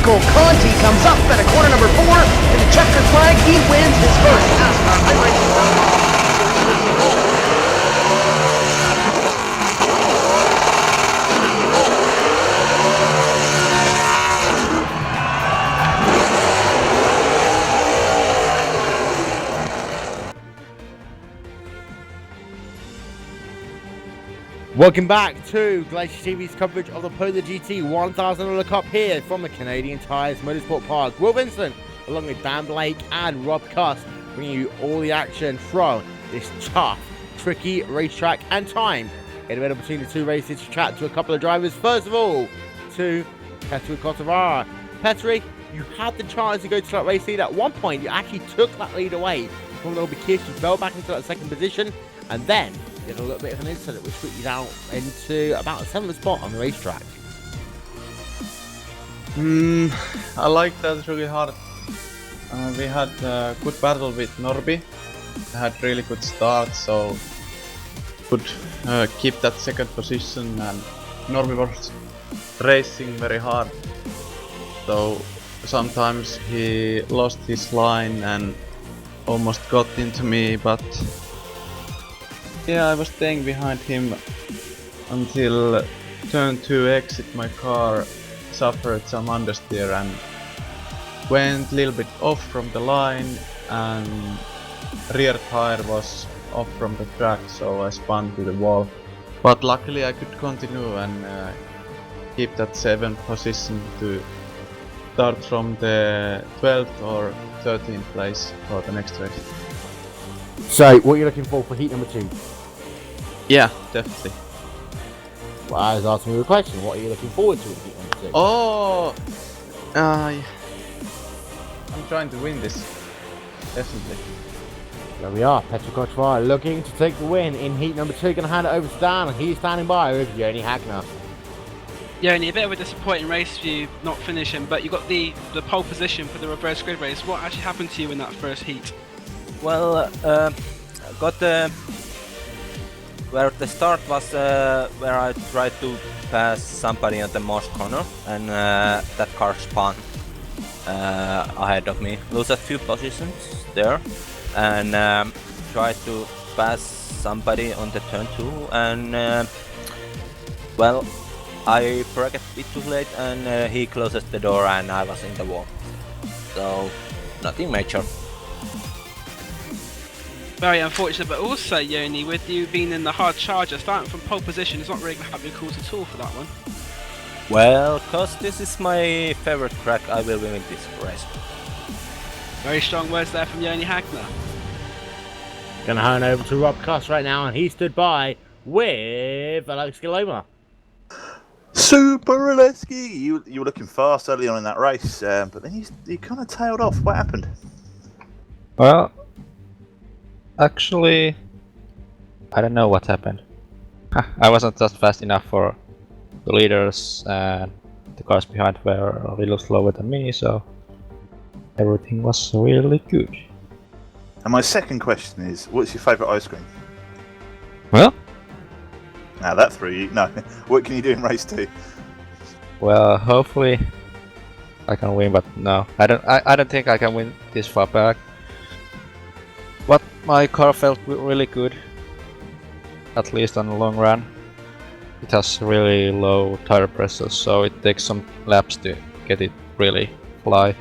Michael Conti comes up at a corner number 4 in the checkered flag. He wins his first NASCAR iRacing. Welcome back to GlacierTV's coverage of the PolarGT $1,000 Cup here from the Canadian Tires Motorsport Park. Will Vincent, along with Dan Blake and Rob Cuss, bringing you all the action from this tough, tricky racetrack and time. In the middle between the two races to chat to a couple of drivers. First of all, to Petri Kotavara. Petri, you had the chance to go to that race lead. At one point, you actually took that lead away from Little Bikis. You fell back into that second position, and then did a little bit of an incident which put you down into about a 7th spot on the racetrack. I like that really hard. We had a good battle with Norby. I had really good start, so could keep that second position, and Norby was racing very hard. So sometimes he lost his line and almost got into me, but yeah, I was staying behind him until turn 2 exit. My car suffered some understeer and went a little bit off from the line, and rear tire was off from the track, so I spun to the wall. But luckily I could continue and keep that 7th position to start from the 12th or 13th place for the next race. So, what are you looking for heat number 2? Yeah, definitely. Well, I was asking you a question. What are you looking forward to in heat number 2? Oh, I'm trying to win this. Definitely. There we are. Petri Kotavara looking to take the win in heat number 2. Going to hand it over to Dan. He's standing by with Yoni Hagner. Yoni, a bit of a disappointing race for you not finishing, but you got the pole position for the reverse grid race. What actually happened to you in that first heat? Well, got where the start was where I tried to pass somebody on the Moss corner, and that car spun ahead of me. Lose a few positions there, and tried to pass somebody on the turn 2, and well, I braked a bit too late, and he closes the door, and I was in the wall. So nothing major. Very unfortunate, but also, Yoni, with you being in the hard charger, starting from pole position is not really going to help your cause at all for that one. Well, cause this is my favorite track, I will win this race. Very strong words there from Yoni Hagner. Gonna hand over to Rob Cuss right now, and he stood by with Alex Galoma. Super Oleski! You were looking fast early on in that race, but then you kind of tailed off. What happened? Well, actually, I don't know what happened. I wasn't just fast enough for the leaders, and the cars behind were a little slower than me, so everything was really good. And my second question is, what's your favourite ice cream? Well, Now that threw you. No, what can you do in race 2? well, hopefully I can win, but no, I don't think I can win this far back. But my car felt really good, at least on the long run. It has really low tire pressure, so it takes some laps to get it really fly.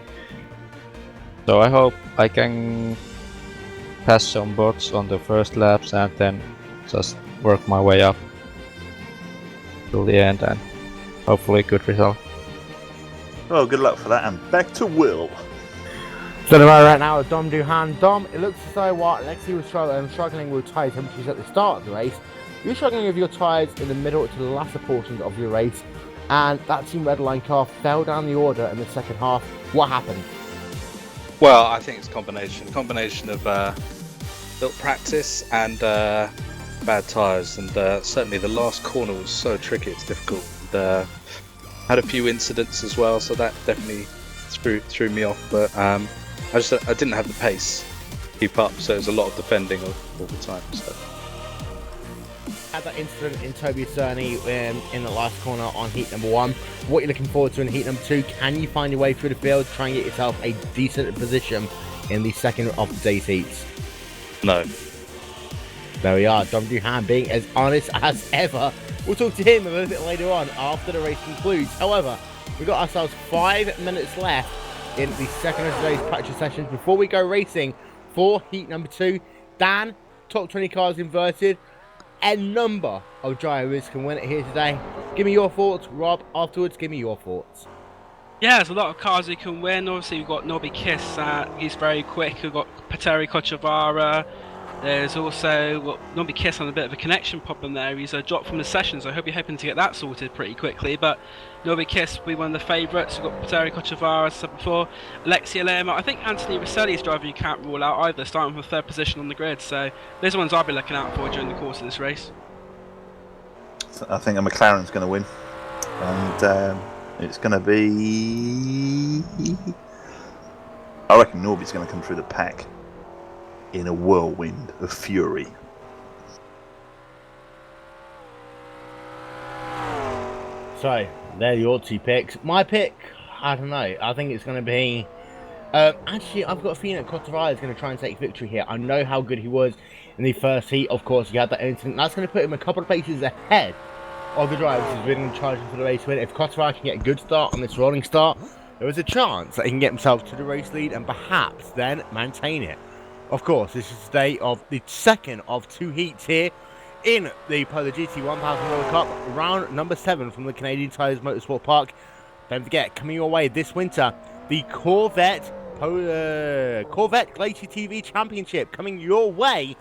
So I hope I can pass some bots on the first laps and then just work my way up till the end, and hopefully good result. Well, good luck for that, and back to Will. So the right now is Dom Duhan. Dom, it looks as though what Alexi was struggling with tyre temperatures at the start of the race. You're struggling with your tyres in the middle to the latter portions of your race, and that Team Redline car fell down the order in the second half. What happened? Well, I think it's a combination of little practice and bad tyres, and certainly the last corner was so tricky, it's difficult. And, had a few incidents as well, so that definitely threw me off, but I didn't have the pace to keep up, so it was a lot of defending all the time. So. had that incident in Toby Cerny in the last corner on heat number 1. What you're looking forward to in heat number 2? Can you find your way through the field, try and get yourself a decent position in the second of today's heats? No. There we are, Dom Duhan being as honest as ever. We'll talk to him a little bit later on after the race concludes. However, we've got ourselves 5 minutes left in the second of today's practice sessions before we go racing for heat number 2. Dan, top 20 cars inverted. A number of drivers can win it here today. Give me your thoughts. Rob, afterwards, give me your thoughts. Yeah, there's a lot of cars who can win. Obviously, we've got Nobby Kiss, he's very quick. We've got Petteri Kochavara. There's also Nobby Kiss on a bit of a connection problem there. He's dropped from the session, so I hope you're hoping to get that sorted pretty quickly. But Nobby Kiss will be one of the favourites. We've got Petteri Kochavara, as I said before. Alexia Lema. I think Anthony Rosselli's driver you can't rule out either, starting from the 3rd position on the grid. So those are ones I'll be looking out for during the course of this race. I think a McLaren's going to win. And it's going to be... I reckon Norby's going to come through the pack in a whirlwind of fury. So, there are your 2 picks. My pick, I don't know. I think it's going to be... actually, I've got a feeling that Kochavara is going to try and take victory here. I know how good he was in the first heat. Of course, he had that incident. That's going to put him a couple of places ahead of the drivers who's been charging for the race win. If Kochavara can get a good start on this rolling start, there is a chance that he can get himself to the race lead and perhaps then maintain it. Of course, this is the day of the second of 2 heats here in the PolarGT 1000 World Cup, round number 7 from the Canadian Tires Motorsport Park. Don't forget, coming your way this winter, the Corvette GlacierTV Championship coming your way.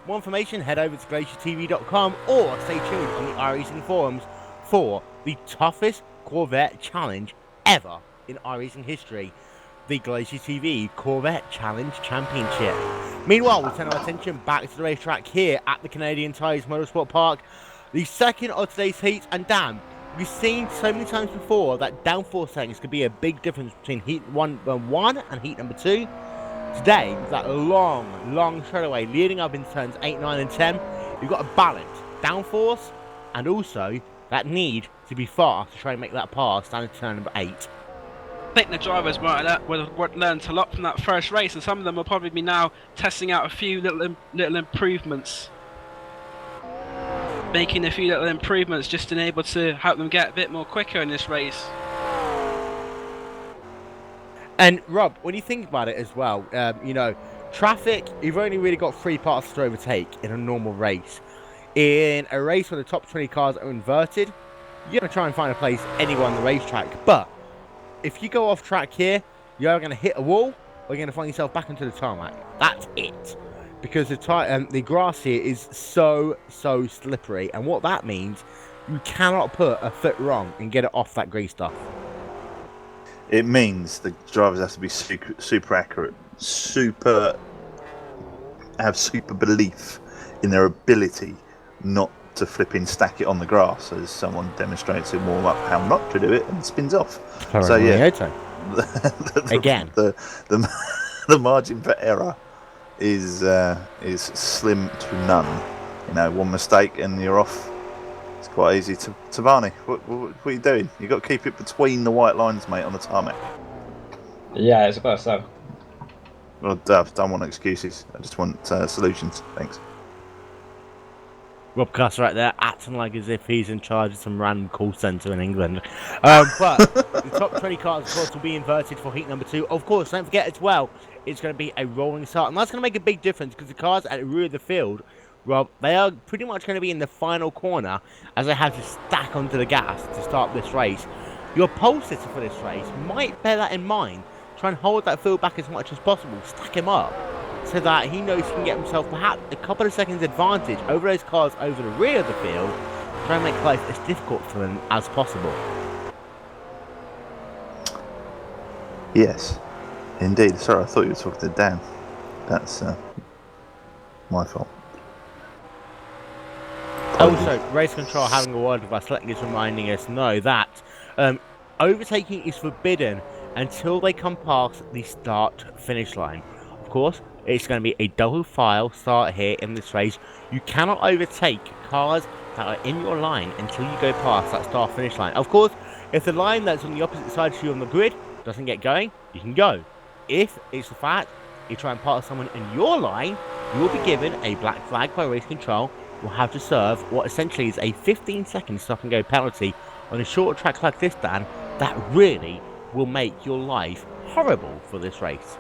More information, head over to GlacierTV.com or stay tuned on the iRacing forums for the toughest Corvette challenge ever in iRacing history. The GlacierTV Corvette Challenge Championship. Meanwhile, we'll turn our attention back to the racetrack here at the Canadian Tires Motorsport Park. The second of today's heats, and damn, we've seen so many times before that downforce settings could be a big difference between heat one and heat number 2. Today, with that long straightaway leading up into turns 8, 9 and 10, you've got a balance, downforce, and also that need to be fast to try and make that pass down to turn number 8. I think the drivers might have learned a lot from that first race, and some of them will probably be now testing out a few little improvements, making a few little improvements just to be able to help them get a bit more quicker in this race. And Rob, when you think about it as well, you know, traffic, you've only really got 3 parts to overtake in a normal race. In a race where the top 20 cars are inverted, you're going to try and find a place anywhere on the racetrack, but if you go off track here, you're going to hit a wall, or you're going to find yourself back into the tarmac. That's it. Because the grass here is so slippery, and what that means, you cannot put a foot wrong and get it off that grey stuff. It means the drivers have to be super accurate, have super belief in their ability not to flipping stack it on the grass, as someone demonstrates in warm up how not to do it and spins off. So yeah, again, the margin for error is slim to none. You know, one mistake and you're off. It's quite easy to Barney. What are you doing? You got to keep it between the white lines, mate, on the tarmac. Yeah, I suppose so. Well, I don't want excuses. I just want solutions. Thanks. Rob Cuss right there, acting like as if he's in charge of some random call centre in England. But the top 20 cars, of course, will be inverted for heat number 2. Of course, don't forget as well, it's going to be a rolling start. And that's going to make a big difference because the cars at the rear of the field, Rob, they are pretty much going to be in the final corner as they have to stack onto the gas to start this race. Your pole sitter for this race might bear that in mind. Try and hold that field back as much as possible, stack him up, so that he knows he can get himself perhaps a couple of seconds advantage over those cars over the rear of the field, try and make life as difficult for them as possible. Yes, indeed. Sorry, I thought you were talking to Dan. That's my fault. Also, race control having a word with us, letting us reminding us know that overtaking is forbidden until they come past the start-finish line. Of course, it's going to be a double file start here in this race. You cannot overtake cars that are in your line until you go past that start finish line. Of course, if the line that's on the opposite side to you on the grid doesn't get going, you can go. If it's the fact you try and pass someone in your line, you will be given a black flag by race control. You'll have to serve what essentially is a 15-second stop and go penalty on a short track like this, Dan. That really will make your life horrible for this race.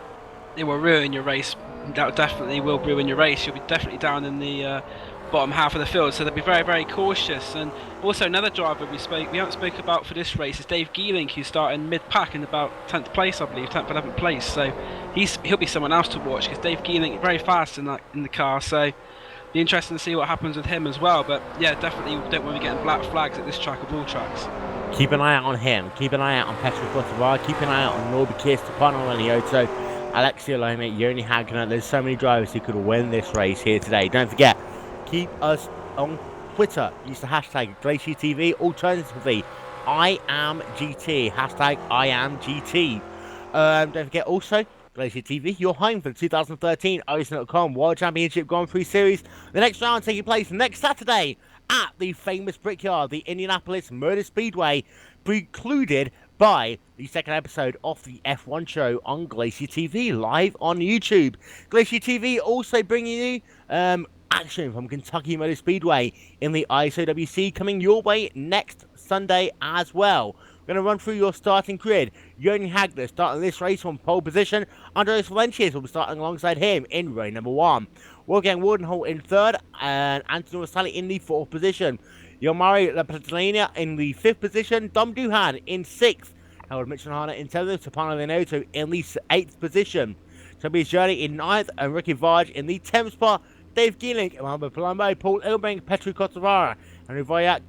It will ruin your race. That definitely will ruin your race. You'll be definitely down in the bottom half of the field, so they'll be very, very cautious. And also another driver we haven't spoke about for this race is Dave Geeling, who's starting mid-pack in about 10th place, I believe, 10th, 11th place. So he'll be someone else to watch, because Dave Geeling is very fast in the car. So be interesting to see what happens with him as well. But yeah, definitely don't want to be getting black flags at this track of all tracks. Keep an eye out on him. Keep an eye out on Petro Kosovar. Keep an eye out on Norby Kiss, Stefano Lelioto, Alexia Loma, Yoni Hagner. There's so many drivers who could win this race here today. Don't forget, keep us on Twitter. Use the hashtag GlacierTV. Alternatively, IamGT. Hashtag IamGT. Don't forget also, GlacierTV, your home for the 2013 Iceland.com World Championship Grand Prix Series. The next round taking place next Saturday at the famous Brickyard, the Indianapolis Motor Speedway, precluded by the second episode of the F1 show on Glacier TV, live on YouTube. Glacier TV also bringing you action from Kentucky Motor Speedway in the ISOWC, coming your way next Sunday as well. We're going to run through your starting grid. Jürgen Hagler starting this race from pole position. Andres Valencias will be starting alongside him in row number 1. Wolfgang Wardenholt in 3rd and Antonio Rosali in the 4th position. Yomari Lapatalina in the 5th position. Dom Duhan in 6th. Howard Mitchelhana in 7th. Stefano Leonardo in the 8th position. Tobias Journey in 9th and Ricky Varge in the 10th spot. Dave Geeling, Mohamed Palumbo, Paul Ilbring, Petru Kotovara, Henry Voyak,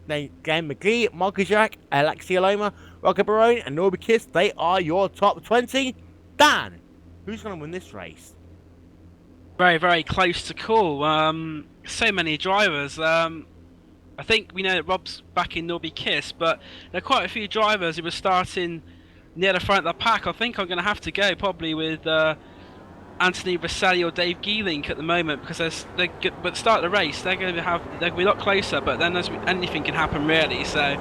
Glenn McGee, Marcus Jack, Alexia Loma, Rocket Barone, and Norby Kiss. They are your top 20. Dan, who's going to win this race? Very, very close to call. So many drivers. I think we know that Rob's back in Norby Kiss, but there are quite a few drivers who were starting near the front of the pack. I think I'm going to have to go probably with Anthony Rosselli or Dave Geeling at the moment, because but at the start of the race they're going to be a lot closer, but then anything can happen really. So,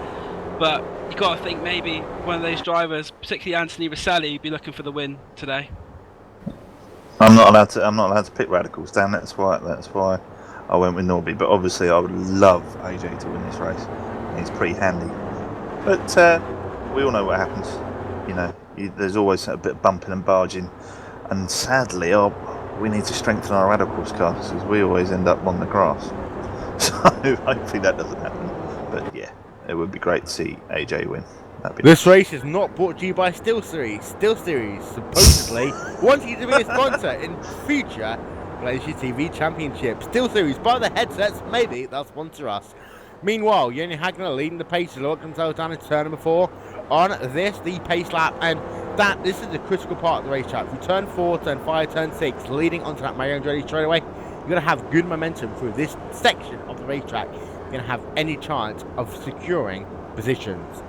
but you got to think maybe one of those drivers, particularly Anthony Rosselli, be looking for the win today. I'm not allowed to pick radicals, Dan. That's why I went with Norby. But obviously, I would love AJ to win this race. He's pretty handy. But we all know what happens. You know, there's always a bit of bumping and barging. And sadly, we need to strengthen our radicals cars, because we always end up on the grass. So hopefully that doesn't happen. But yeah, it would be great to see AJ win. This race is not brought to you by SteelSeries. SteelSeries supposedly wanting to be a sponsor in future Glacier TV Championship. SteelSeries, buy the headsets, maybe they'll sponsor us. Meanwhile, Joni Hagner leading the pace to lock themselves down in turn number 4 on the pace lap, and this is the critical part of the racetrack. From turn 4, turn 5, turn 6, leading onto that Mario Andretti straightaway, you're going to have good momentum through this section of the racetrack. You're going to have any chance of securing positions.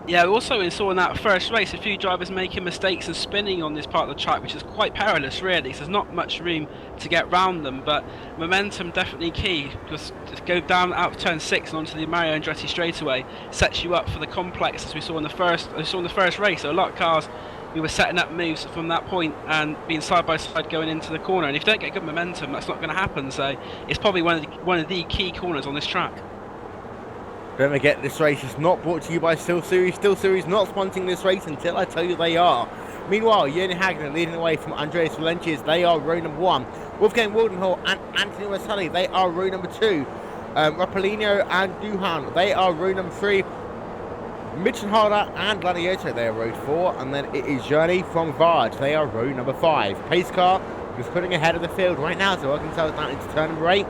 Yeah, also we saw in that first race a few drivers making mistakes and spinning on this part of the track, which is quite perilous really, so there's not much room to get round them, but momentum definitely key, because to go down out of turn 6 and onto the Mario Andretti straightaway sets you up for the complex, as we saw in the first race. So a lot of cars, we were setting up moves from that point and being side by side going into the corner, and if you don't get good momentum, that's not going to happen. So it's probably one of the key corners on this track. Don't forget, this race is not brought to you by SteelSeries. SteelSeries not sponsoring this race until I tell you they are. Meanwhile, Jürgen Hagner leading away from Andreas Valencias. They are row number 1. Wolfgang Waldenhall and Anthony Rosselli, they are row number 2. Rapalino and Duhan, they are row number 3. Mitchenharder and Gladiato, they are row 4. And then it is Journey from Varge. They are row number 5. Pace car is putting ahead of the field right now, so working themselves down into turn number 8.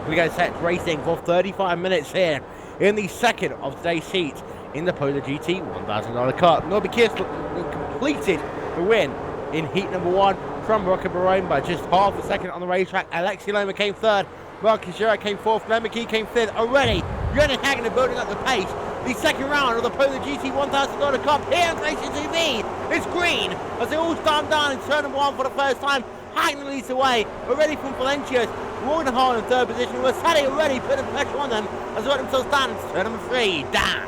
We go set racing for 35 minutes here in the second of today's heat in the PolarGT $1,000 Cup. Norby Kiss completed the win in heat number 1 from Rocket Barone by just half a second on the racetrack. Alexia Loma came 3rd, Marcus Jack came 4th, Glenn McGee came 5th. Already, Jürgen Hagner building up the pace. The second round of the PolarGT $1,000 Cup here on Glacier TV is green as they all stand down in turn number 1 for the first time. Hagner leads the way, already from Valencias. Wardenhall in third position. Was Sadie already putting pressure on them as they got themselves down to turn number 3. Dan.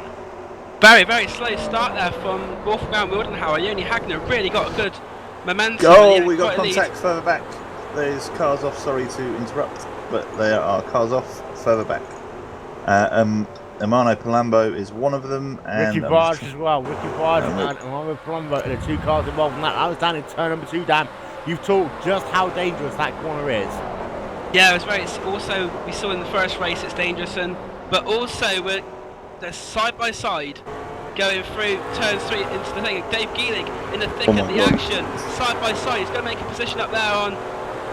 Very, very slow start there from Wolfgang Wildenhauer. Yoni Hagner really got a good momentum. Oh, we got contact further back. There's cars off, sorry to interrupt, but there are cars off further back. Amano Palumbo is one of them. And Ricky Barge as well. Ricky Barge and Amano Palumbo are the 2 cars involved in that. I was down in turn number 2, Dan. You've talked just how dangerous that corner is. Yeah, it was very. Also, we saw in the first race it's dangerous, but also they're side by side going through turn 3 into the thing. Dave Geeling in the thick of the action, side by side. He's going to make a position up there on.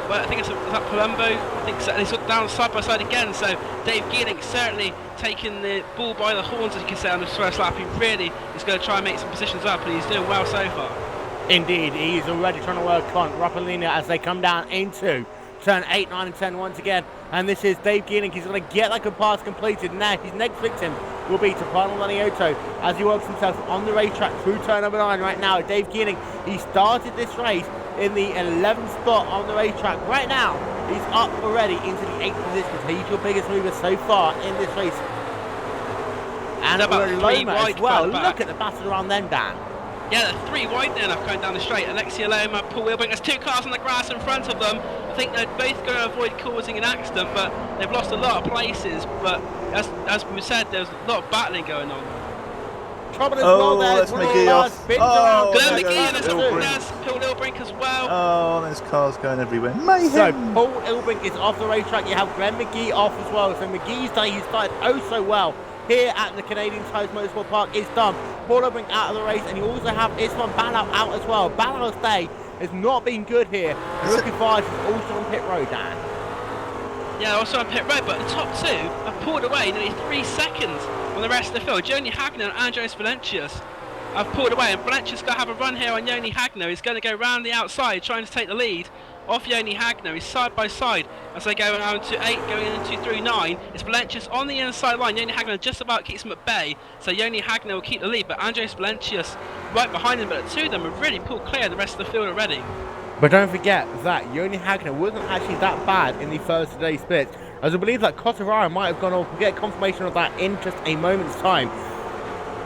Well, I think it's that Palumbo. I think so. He's down side by side again. So Dave Geeling certainly taking the bull by the horns, as you can say, on the first lap. He really is going to try and make some positions up, and he's doing well so far. Indeed, he's already trying to work on Rapalina as they come down into turn 8, 9 and 10 once again. And this is Dave Geeling. He's going to get that good pass completed. Now his next victim will be Topano Laniotto as he works himself on the racetrack through turn number 9 right now. Dave Geeling, he started this race in the 11th spot on the racetrack. Right now, he's up already into the 8th position. So he's your biggest mover so far in this race. And about Loma as well. Look at the battle around them, Dan. Yeah, they're 3 wide now going down the straight. Alexia Loma, Paul Wilbrink. There's 2 cars on the grass in front of them. I think they're both going to avoid causing an accident, but they've lost a lot of places. But as we said, there's a lot of battling going on. Trouble as well there. That's McGee off. Glenn McGee and there's Paul Wilbrink as well. Oh, there's cars going everywhere. Mayhem. So Paul Wilbrink is off the racetrack. You have Glenn McGee off as well. So McGee's day, he started oh so well here at the Canadian Tires Motorsport Park. Is done. Paul Wilbrink out of the race, and you also have Isman Ballau out as well. Ballau's day has not been good here. Rookie Varge is also on pit road, Dan. Yeah, also on pit road, but the top 2 have pulled away nearly 3 seconds on the rest of the field. Joni Hagner and Andres Valencius have pulled away, and Valencius going to have a run here on Joni Hagner. He's going to go round the outside, trying to take the lead off Joni Hagner. He's side by side as they go around to 8, going into through 9. It's Valencius on the inside line. Joni Hagner just about keeps him at bay, so Joni Hagner will keep the lead, but Andres Valencius right behind him. But the 2 of them have really pulled clear of the rest of the field already. But don't forget that Joni Hagner wasn't actually that bad in the first of the day splits, as I believe that Cotavara might have gone off. We'll get confirmation of that in just a moment's time.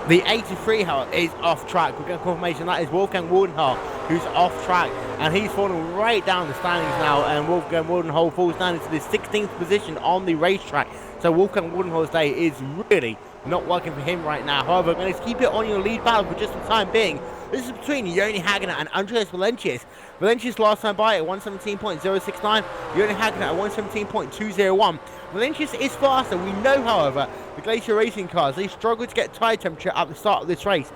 The 83, however, is off track. We'll get confirmation that is Wolfgang Wardenhall who's off track, and he's falling right down the standings now, and Wolfgang Wardenhall falls down into the 16th position on the racetrack. So Wolfgang Wardenhall's day is really not working for him right now. However, I'm going to keep it on your lead battle for just the time being. This is between Joni Hagner and Andreas Valencius. Valencius last time by at 117.069, Joni Hagner at 117.201. Valencius is faster. We know, however, the Glacier Racing cars, they struggle to get tyre temperature at the start of this race.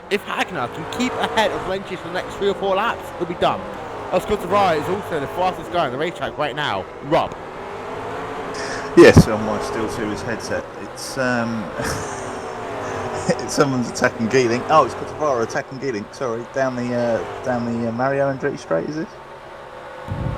If Hagner can keep ahead of Valencius for the next 3 or 4 laps, he'll be done. Oscar Tavares is also the fastest guy on the racetrack right now. Rob. Yes, on my Steel Series headset. It's it's someone's attacking Geeling. Oh, it's Cotavara attacking Geeling. Sorry, down the Mario Andretti straight. Is it?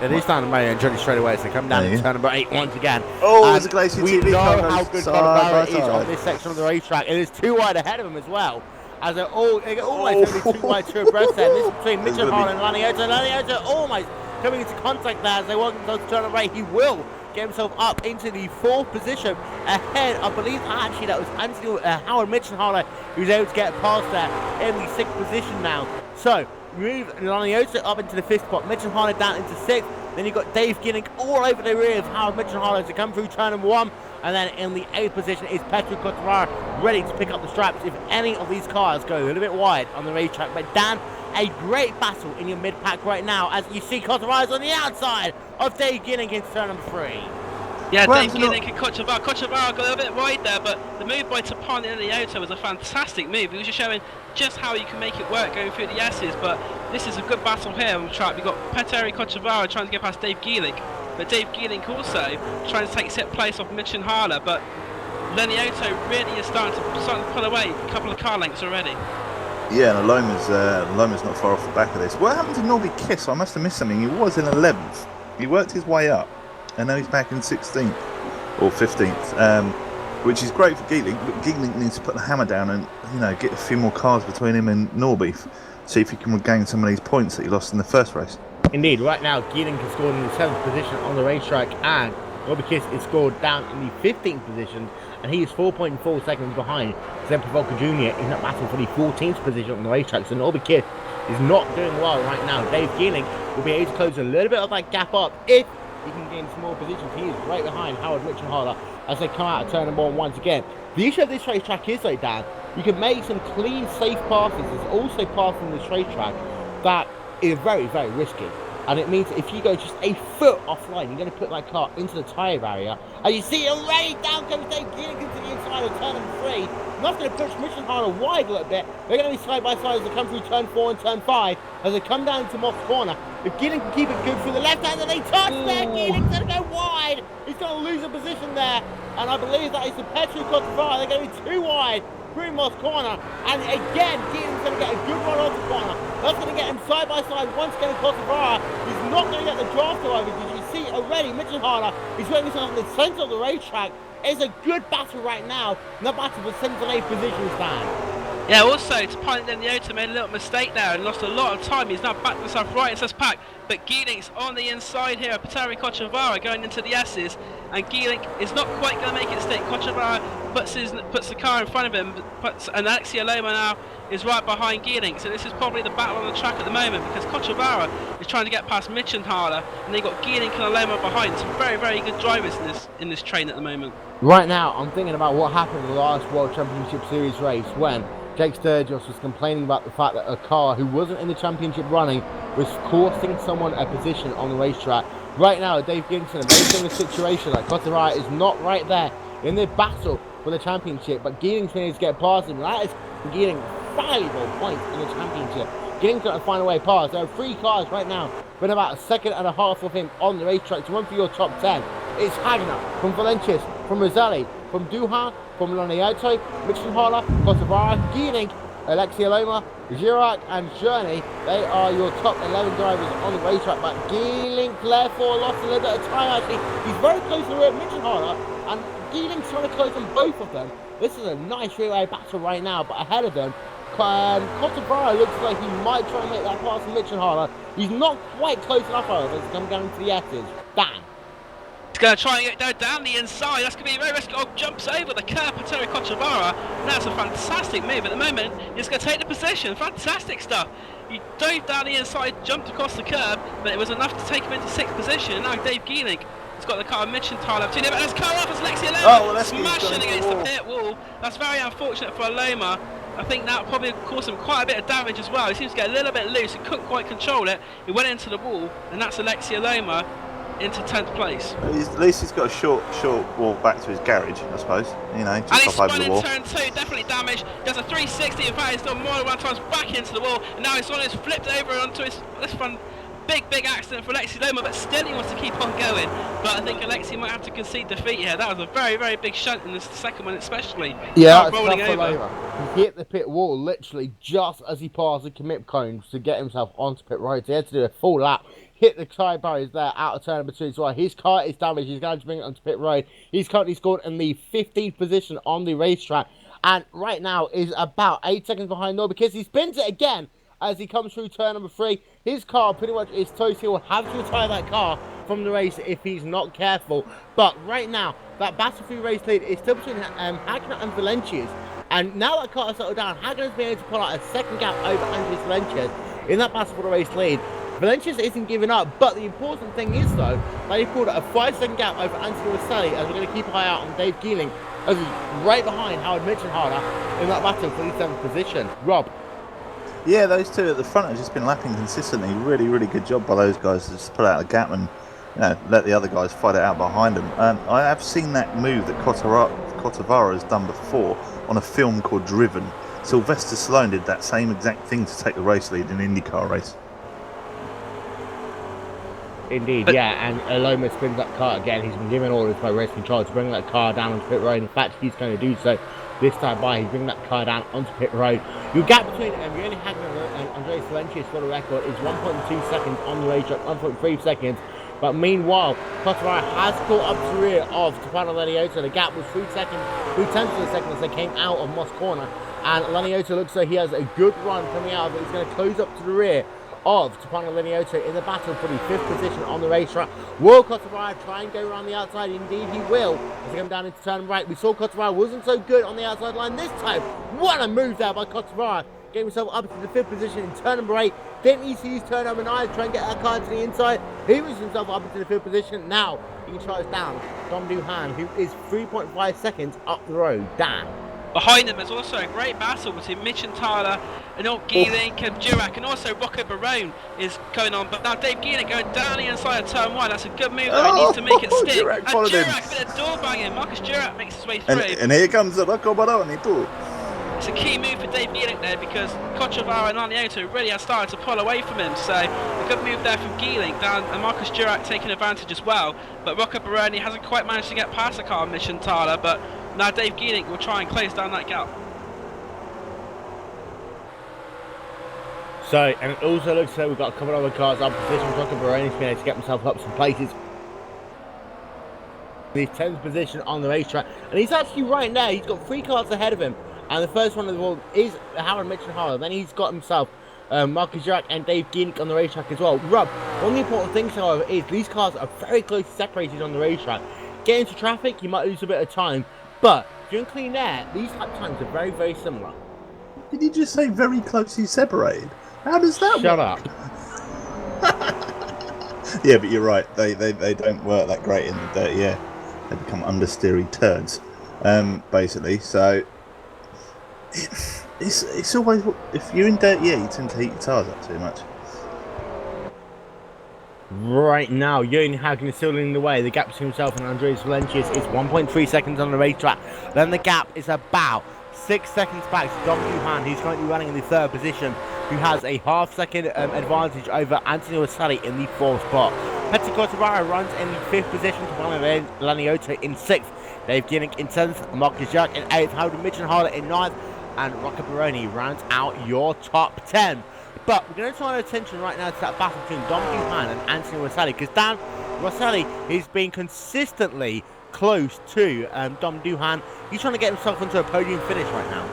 It is down the Mario Andretti straight away, so come down to turn number 8 once again. Oh, there's a GlacierTV. We know how good Cotavara is on this section of the racetrack. It is 2 wide ahead of him as well. As they're almost only 2 wide, 2 abreast there. This is between Mitchell Hall and Laniotto. Laniotto almost coming into contact there as they walk into turn number 8. He will get himself up into the 4th position ahead. I believe actually that was Anthony Howard Mitchenhaler who's able to get past there in the 6th position now. So move Laniotto up into the 5th spot, Mitchenhaler down into 6th. Then you've got Dave Ginnick all over the rear of Howard Mitchenhaler to come through turn number 1. And then in the 8th position is Petru Cotavara, ready to pick up the straps if any of these cars go a little bit wide on the racetrack. But Dan, a great battle in your mid-pack right now as you see Cotavara's on the outside of Dave Ginnick in turn number 3. Yeah, Dave Ginnick and Cotavara. Cotavara got a little bit wide there, but the move by Tapani and Laniotto was a fantastic move. He was just showing just how you can make it work going through the S's, but this is a good battle here on the track. We've got Petteri Cotavara trying to get past Dave Geeling, but Dave Geeling also trying to take set place off Mitchenhaler, but Laniotto really is starting to pull away a couple of car lengths already. Yeah, and Loma's not far off the back of this. What happened to Norby Kiss? I must have missed something. He was in 11th. He worked his way up, and now he's back in 16th or 15th, which is great for Geeling. But Geeling needs to put the hammer down and get a few more cars between him and Norby. see if he can regain some of these points that he lost in the first race. Indeed, right now, Geeling has scored in the 7th position on the racetrack, and Robbie is scored down in the 15th position, and he is 4.4 seconds behind Zempa Volker Jr. in that battle for the 14th position on the racetrack. So Norby Kiss is not doing well right now. Dave Geeling will be able to close a little bit of that gap up if he can gain some more positions. He is right behind Howard Mitchenharder as they come out of turn number 1 once again. The issue of this racetrack is, though, Dan, you can make some clean, safe passes. There's also parts from this racetrack that is very, very risky. And it means if you go just a foot offline, you're going to put that car into the tyre barrier. And you see already down comes Dave Geeling into the inside of turn number 3. That's going to push Mitchenharder wide a little bit. They're going to be side by side as they come through turn 4 and turn 5. As they come down into Moss Corner. If Geeling can keep it good through the left hand, and they touch there, Geeling's going to go wide. He's going to lose a position there. And I believe that is the Petru Cottavara. They're going to be too wide through Moss Corner. And again, Geeling's going to get a good run off the corner. That's going to get him side by side once again with Cottavara. He's not going to get the draft over. Did you see already? Mitchenharder is putting himself in the centre of the racetrack. It's a good battle right now. And that battle for 7th and 8th position stand. Yeah, also, to Pilot Leniotta made a little mistake there and lost a lot of time. He's now backed himself right into this pack. But Geeling's on the inside here. Patari Cochavara going into the S's. And Geeling is not quite going to make it stick. Cochavara puts the car in front of him. And Alexia Loma now is right behind Geeling. So this is probably the battle on the track at the moment, because Cochavara is trying to get past Mitchenharder. And they've got Geeling and Loma behind. Some very, very good drivers in this train at the moment. Right now, I'm thinking about what happened in the last World Championship Series race when Jake Sturgis was complaining about the fact that a car who wasn't in the championship running was costing someone a position on the racetrack. Right now, Dave Gibson, a very similar situation. Like Cotterai is not right there in the battle for the championship, but Geeling's going to get past him. That is Geeling valuable points in the championship. Geeling's going to find a way past. There are 3 cars right now, but about a second and a half of him on the racetrack to run for your top 10. It's Hagner from Valencius, from Roselli, from Duhan, from Loniotto, Mitchenharder, Cotavara, Geeling, Alexia Loma, Girac and Journey. They are your top 11 drivers on the racetrack, but Geeling therefore lost a little bit of time actually. He's very close to Mitchenharder, and Geeling's trying to close on both of them. This is a nice relay battle right now, but ahead of them, Cotavara looks like he might try and make that pass from Mitchenharder. He's not quite close enough however to come down to the S's. Bang! He's going to try and get down the inside. That's going to be very risky. Oh, jumps over the curb, Pateri Cochavara. That's a fantastic move at the moment. He's going to take the position. Fantastic stuff. He dove down the inside, jumped across the curb, but it was enough to take him into 6th position. And now Dave Geeling has got the car of Mitchenharder between him. But that's car off as Lexi Loma smashing against the pit wall. That's very unfortunate for Loma. I think that probably caused him quite a bit of damage as well. He seems to get a little bit loose. He couldn't quite control it. He went into the wall, and that's Alexia Loma into 10th place. At least he's got a short walk back to his garage, I suppose. You know, just and he's hop over spun the in wall. turn 2, definitely damaged. He has a 360, in fact he's done more than 1 time back into the wall, and now he's flipped over onto this fun. Big accident for Alexi Loma, but still he wants to keep on going. But I think Alexi might have to concede defeat here. That was a very, very big shunt in the second one especially. Yeah, rolling over. He hit the pit wall literally just as he passed the commit cones to get himself onto pit road. So he had to do a full lap, hit the side barriers there out of turn number 2. So his car is damaged. He's going to bring it onto pit road. He's currently scored in the 15th position on the racetrack, and right now is about 8 seconds behind Noah because he spins it again as he comes through turn number 3. His car pretty much is toast. He will have to retire that car from the race if he's not careful. But right now, that Battlefield race lead is still between Hagner and Valencius. And now that car has settled down, Hagner's been able to pull out a second gap over Andres Valencius in that Battlefield race lead. Valencius isn't giving up, but the important thing is though, that he pulled out a 5-second gap over Anthony Rosselli, as we're going to keep an eye out on Dave Geeling, as he's right behind Howard Mitchenharder in that battle for the 7th position. Rob. Yeah, those two at the front have just been lapping consistently. Really, really good job by those guys to just pull out a gap and let the other guys fight it out behind them. I have seen that move that Cotavara has done before on a film called Driven. Sylvester Stallone did that same exact thing to take the race lead in an IndyCar race. Indeed, yeah, and Loma spins that car again. He's been given orders by race control to bring that car down onto pit road. In fact, he's going to do so this time by. He's bringing that car down onto pit road. Your gap between Rioli Hagner and Andreas Valencius for the record is 1.2 seconds on the racetrack, 1.3 seconds. But meanwhile, Cotavara has caught up to the rear of Stefano Leniota. The gap was 3 tenths of a second as they came out of Moss Corner. And Laniota looks like he has a good run coming out of it. He's going to close up to the rear of Tupano Laniota in the battle for the 5th position on the racetrack. Will Cotavara try and go around the outside? Indeed he will. As he comes down into turn right, we saw Cotavara wasn't so good on the outside line this time. What a move there by Cotavara. Getting himself up to the 5th position in turn number 8. Then he sees turn number 9, try and get that car to the inside. He moves himself up into the 5th position. Now he can try us down Dom Duhan, who is 3.5 seconds up the road. Dan. Behind them, there's also a great battle between Mitch and Tyler, and Geelink and Durack, and also Rocco Barone is going on. But now Dave Geelink going down the inside of turn 1. That's a good move, though. He needs to make it stick. Durack And Durack, a bit of door banging. Marcus Durack makes his way through. And here comes the Rocco Barone too. It's a key move for Dave Geelink there because Cotravara and Laniota really have started to pull away from him. So a good move there from Geelink down, and Marcus Durack taking advantage as well. But Rocco Barone hasn't quite managed to get past the car on Mission Tyler, but now Dave Geelink will try and close down that gap. So, and it also looks like we've got a couple of other cars up position. Rocco Barone's been able to get himself up some places. He's 10th position on the racetrack, and he's actually right now. He's got 3 cars ahead of him, and the first one of the all is Howard Mitchenharder. Then he's got himself Marcus Durack and Dave Geelink on the racetrack as well. Rob, one of the important things, however, is these cars are very closely separated on the racetrack. Get into traffic, you might lose a bit of time, but if you're in clean air, these lap times are very, very similar. Did you just say very closely separated? How does that Shut work? up. Yeah, but you're right. They don't work that great in the dirty air. They become understeery turds, basically. So it's always, if you're in dirty air, you tend to heat your tyres up too much. Right now, Jürgen Hagen is still leading the way. The gap between himself and Andreas Valencius is 1.3 seconds on the racetrack. Then the gap is about 6 seconds back to Dom Duhan, who's currently running in the 3rd position, who has a half-second advantage over Antonio Rosselli in the 4th spot. Petr Cotavara runs in the 5th position to Laniota in 6th. Dave Geelink in 7th, Marcus Durack in 8th, Howard Mitchenharder in 9th, and Rocco Barone rounds out your top 10. But we're going to turn our attention right now to that battle between Dom Duhan and Antonio Rosselli, because Dan Rosselli is being consistently close to Dom Duhan. He's trying to get himself into a podium finish right now.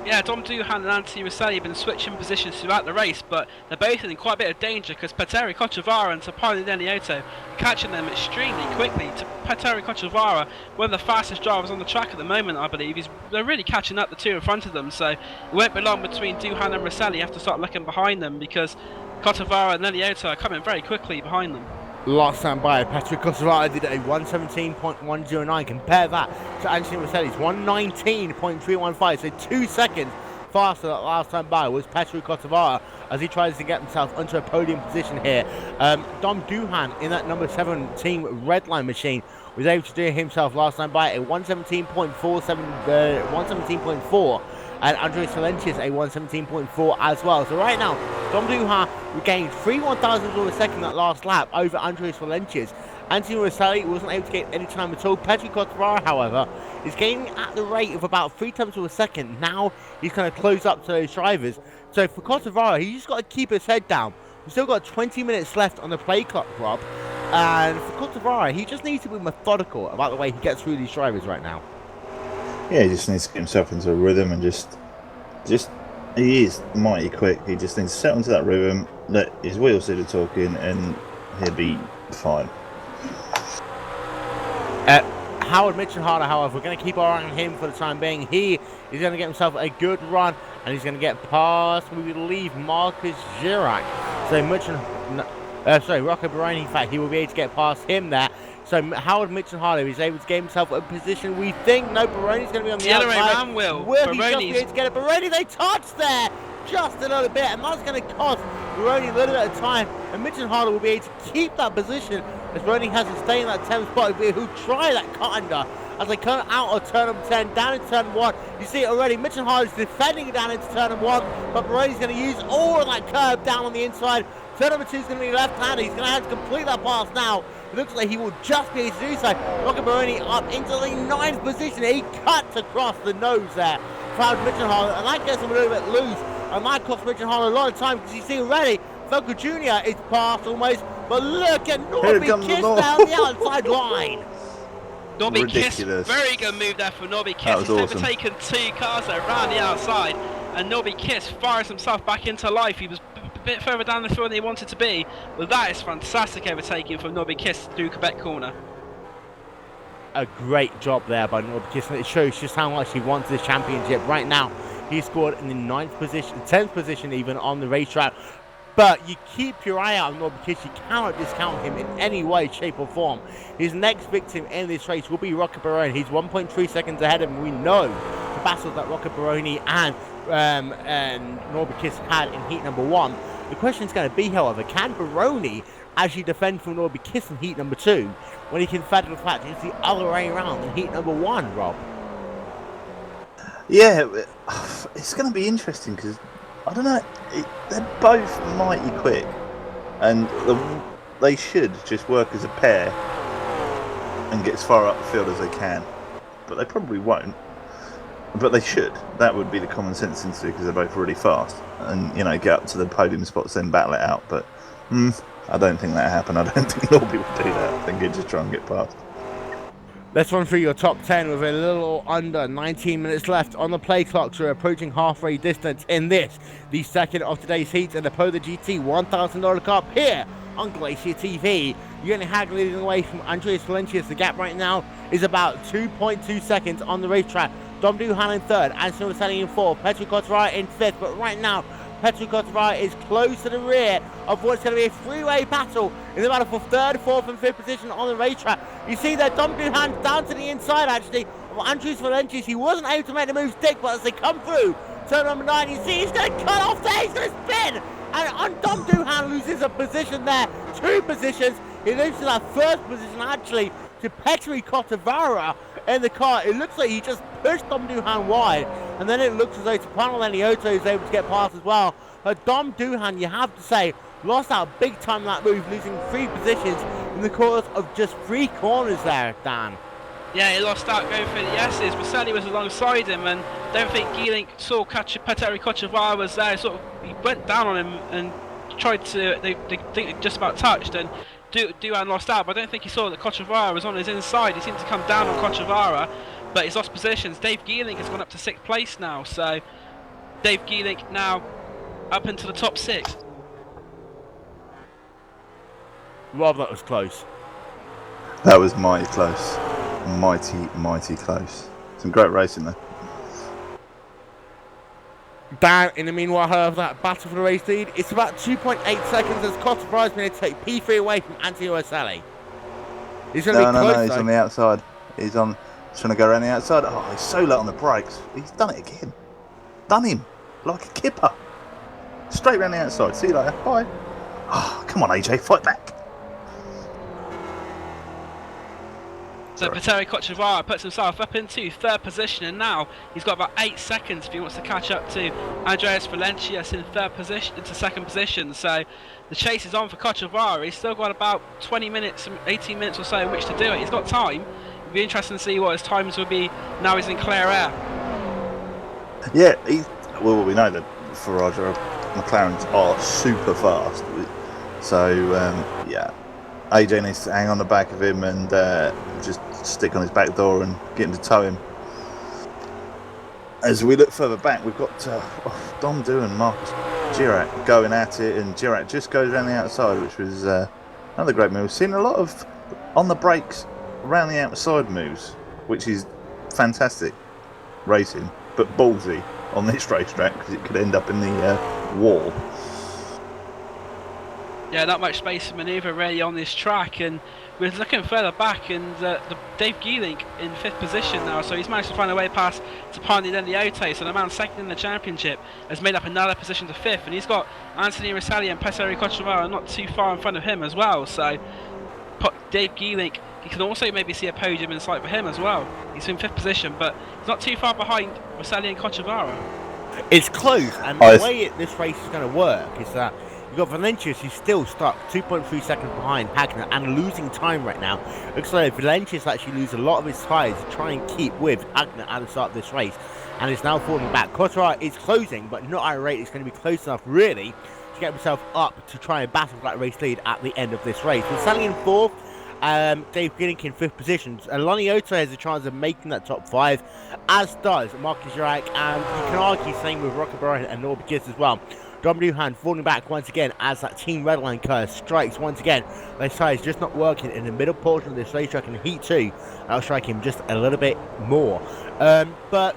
Yeah, Dom Duhan and Anthony Rosselli have been switching positions throughout the race, but they're both in quite a bit of danger because Petteri Cotravara and Tupano Laniota catching them extremely quickly. Petteri Cotravara, one of the fastest drivers on the track at the moment, I believe. They're really catching up the two in front of them, so it won't be long between Duhan and Rosselli. You have to start looking behind them because Cotravara and Laniota are coming very quickly behind them. Last time by, Petr Cotavara did a 117.109. Compare that to Antonio Rosselli's 119.315. So 2 seconds faster than last time by was Petr Cotavara as he tries to get himself onto a podium position here. Dom Duhan in that number 7 team Redline machine was able to do himself last time by a 117.4, and Andreas Valencius a 117.4 as well. So right now, Dom Duhan regained 3 1,000ths of a second that last lap over Andreas Valencius. Antonio Rosselli wasn't able to get any time at all. Petr Cotavara, however, is gaining at the rate of about 3 tenths of a second. Now he's going to close up to those drivers. So for Cotavara, he's just got to keep his head down. We've still got 20 minutes left on the play clock, Rob. And for Cotavara, he just needs to be methodical about the way he gets through these drivers right now. Yeah, he just needs to get himself into a rhythm and just he is mighty quick. He just needs to settle into that rhythm, let his wheels do the talking, and he'll be fine. Howard Mitchenharder, however, we're going to keep our eye on him for the time being. He is going to get himself a good run, and he's going to get past, we believe, Marcus Durack. So Rocco Barone, in fact, he will be able to get past him there. So Howard Mitchenharder is able to get himself a position. We think, no, Barone's going to be on the outside. Will he just be able to get it? Barone, they touch there just a little bit, and that's going to cost Barone a little bit of time. And Mitchenharder will be able to keep that position as Barone has to stay in that 10th spot. Who try that cut under as they come out of turn number 10, down into turn 1. You see it already, Mitchenharder is defending down into turn number 1, but Barone's going to use all of that curve down on the inside. Turn number 2 is going to be left-handed. He's going to have to complete that pass now. It looks like he will just be able to do so. Rocco Barone up into the 9th position. He cuts across the nose there. Proud Mitchenharder, and that gets him a little bit loose. And that costs Mitchenharder a lot of time because you see already, Falco Jr. is past almost. But look at Norby Kiss down the outside line. Nobby Kiss, ridiculous. very good move there for Nobby Kiss. That was He's awesome. overtaken 2 cars there around the outside, and Nobby Kiss fires himself back into life. He was a bit further down the field than he wanted to be, but that is fantastic overtaking from Nobby Kiss through Quebec corner. A great job there by Nobby Kiss, and it shows just how much he wants this championship. Right now, he scored in the 9th position, 10th position even on the racetrack. But you keep your eye out on Nobby Kiss. You cannot discount him in any way, shape or form. His next victim in this race will be Rocket Baroni. He's 1.3 seconds ahead of him. We know the battles that Rocket Baroni and Nobby Kiss had in heat number 1. The question is going to be, however, can Baroni actually defend from Nobby Kiss in heat number 2 when he can feather the fact it's the other way around in heat number 1, Rob? Yeah, it's going to be interesting because, I don't know, they're both mighty quick, and they should just work as a pair and get as far up the field as they can. But they probably won't. But they should. That would be the common sense thing to do because they're both really fast, and get up to the podium spots, then battle it out. But I don't think that happened. I don't think Norby would do that. I think he'd just try and get past. Let's run through your top 10 with a little under 19 minutes left on the play clock. So we're approaching halfway distance in this, the second of today's heats in the PolarGT $1,000 Cup here on GlacierTV. You're going to hag leading away from Andreas Valencius. The gap right now is about 2.2 seconds on the racetrack. Dom Duhan in 3rd, Anthony Roselli in 4th, Petru Cotterara in 5th. But right now, Petru Cotterara is close to the rear of what's going to be a three-way battle in the battle for 3rd, 4th and 5th position on the racetrack. You see that Dom Duhan down to the inside actually of Andreas Valencius. He wasn't able to make the move stick, but as they come through turn number 9, you see he's going to cut off there, he's going to spin, and Dom Duhan loses a position there, 2 positions. He loses that 1st position actually to Petru Cotterara in the car. It looks like he just pushed Dom Duhan wide, and then it looks as though Tapano Lenioto is able to get past as well. But Dom Duhan, you have to say, lost out big time that move, losing 3 positions in the course of just 3 corners there, Dan. Yeah, he lost out going for the S's. Roselli was alongside him, and I don't think Geelink saw Petru Cotterara was there. Sort of, he went down on him and tried to. They think they just about touched, and Duhan lost out. But I don't think he saw that Cotterara was on his inside. He seemed to come down on Cotterara, but he's lost positions. Dave Geelink has gone up to 6th place now, so Dave Geelink now up into the top 6. Rob, that was close. That was mighty close. Mighty close. Some great racing there. Dan, in the meanwhile, however, that battle for the race lead, it's about 2.8 seconds as Cotterara's going to take P3 away from Anthony Roselli. He's going to be close, No, he's on the outside. He's trying to go around the outside. Oh, he's so late on the brakes. He's done it again. Done him. Like a kipper. Straight around the outside. See you later. Bye. Oh, come on, AJ, fight back. So Petru Cotterara puts himself up into 3rd position, and now he's got about 8 seconds if he wants to catch up to Andreas Valencius in 3rd position, into 2nd position. So the chase is on for Cotterara. He's still got about 20 minutes, 18 minutes or so in which to do it. He's got time. It'll be interesting to see what his times will be now he's in clear air. Yeah, well, we know that Ferrari McLarens are super fast. So, yeah, AJ needs to hang on the back of him and just stick on his back door and get him to tow him. As we look further back, we've got Dom Du and Marcus Girac going at it, and Girac just goes around the outside, which was another great move. We've seen a lot of on the brakes around the outside moves, which is fantastic racing, but ballsy on this racetrack because it could end up in the wall. Yeah, not much space to manoeuvre really on this track, and we're looking further back, and Dave Geelink in 5th position now, so he's managed to find a way past Tapani Lenioto, so the man 2nd in the championship has made up another position to 5th, and he's got Anthony Roselli and Petru Cotterara not too far in front of him as well, so Dave Geelink, you can also maybe see a podium in sight for him as well. He's in 5th position, but he's not too far behind Roselli and Cotterara. It's close, and the way this race is going to work is that you've got Valencius, who's still stuck 2.3 seconds behind Hagner and losing time right now. Looks like Valencius actually lose a lot of his tyres to try and keep with Hagner at the start of this race, and is now falling back. Cotterara is closing, but not at a rate it's going to be close enough, really, to get himself up to try and battle for that race lead at the end of this race. We're selling in 4th, Dave Giddick in 5th position. Laniota has a chance of making that top 5, as does Marcus Jurek, and you can argue same with Rocket Barone and Norby Kiss as well. Dom Duhan falling back once again as that Team Redline car strikes once again. Their side is just not working in the middle portion of this racetrack in Heat 2. That'll strike him just a little bit more. But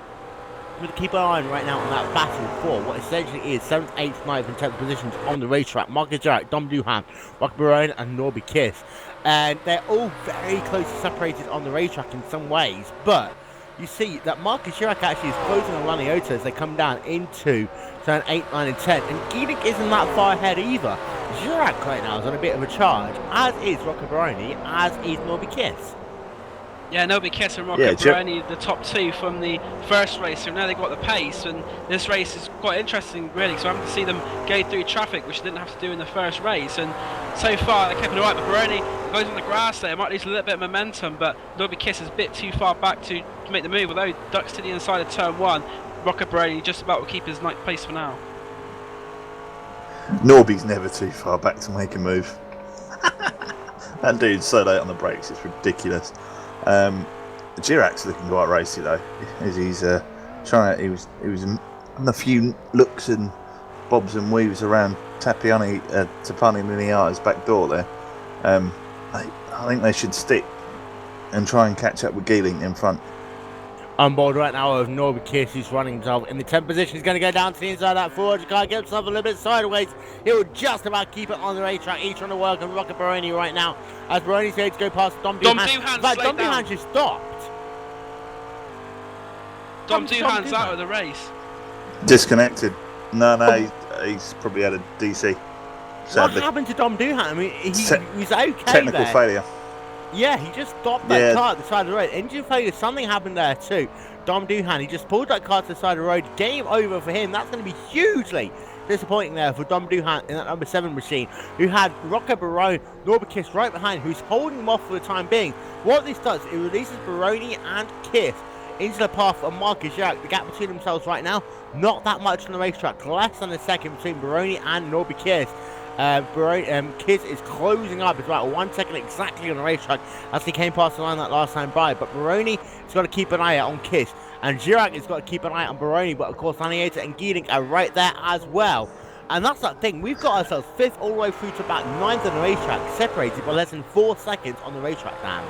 we're going to keep an eye on right now on that battle for what essentially is 7th, 8th, 9th and 10th positions on the racetrack. Marcus Jarrett, Dom Duhan, Rocket Barone and Norby Kiss. And they're all very closely separated on the racetrack in some ways, but you see that Marcus Jurek actually is closing on Laniota as they come down into turn 8, 9 and 10, and Giddick isn't that far ahead either. Jurek right now is on a bit of a charge, as is Rocket Barone, as is Norby Kiss. Yeah, Norby Kiss and Rocket Barone, the top 2 from the first race, so now they've got the pace, and this race is quite interesting really, because I'm having to see them go through traffic, which they didn't have to do in the first race, and so far they're keeping it right, but Barone goes on the grass there, might lose a little bit of momentum, but Norby Kiss is a bit too far back to make the move, although he ducks to the inside of turn 1, Rocket Barone just about will keep his ninth place for now. Norby's never too far back to make a move. That dude's so late on the brakes, it's ridiculous. Jirak's looking quite racy though. He's trying. He was on a few looks and bobs and weaves around Tapani Liniata's back door there. I think they should stick and try and catch up with Geeling in front. On board right now of Norby Kiss, who's running himself in the 10th position. He's going to go down to the inside of that 400 car, get himself a little bit sideways. He will just about keep it on the racetrack. He's trying to work on Rocket Barone right now, as Barone's going to go past Dom Duhan. In fact, Dom Duhan just stopped. Dom Duhan's out of the race. Disconnected. No, he's probably had a DC. Sadly. What happened to Dom Duhan? I mean, he was okay Technical there. failure. Yeah, he just stopped that car at the side of the road. Engine failure, something happened there too. Dom Duhan, he just pulled that car to the side of the road. Game over for him. That's going to be hugely disappointing there for Dom Duhan in that number 7 machine, who had Rocket Barone, Norby Kiss right behind, who's holding him off for the time being. What this does, it releases Barone and Kiss into the path of Marcus Jurek. The gap between themselves right now, not that much on the racetrack, less than a second between Barone and Norby Kiss. Kiss is closing up. It's about 1 second exactly on the racetrack as he came past the line that last time by. But Barone has got to keep an eye out on Kiss, and Jurek has got to keep an eye out on Barone. But of course, Laniota and Giddick are right there as well. And that's that thing. We've got ourselves 5th all the way through to about 9th on the racetrack, separated by less than 4 seconds on the racetrack, Dan.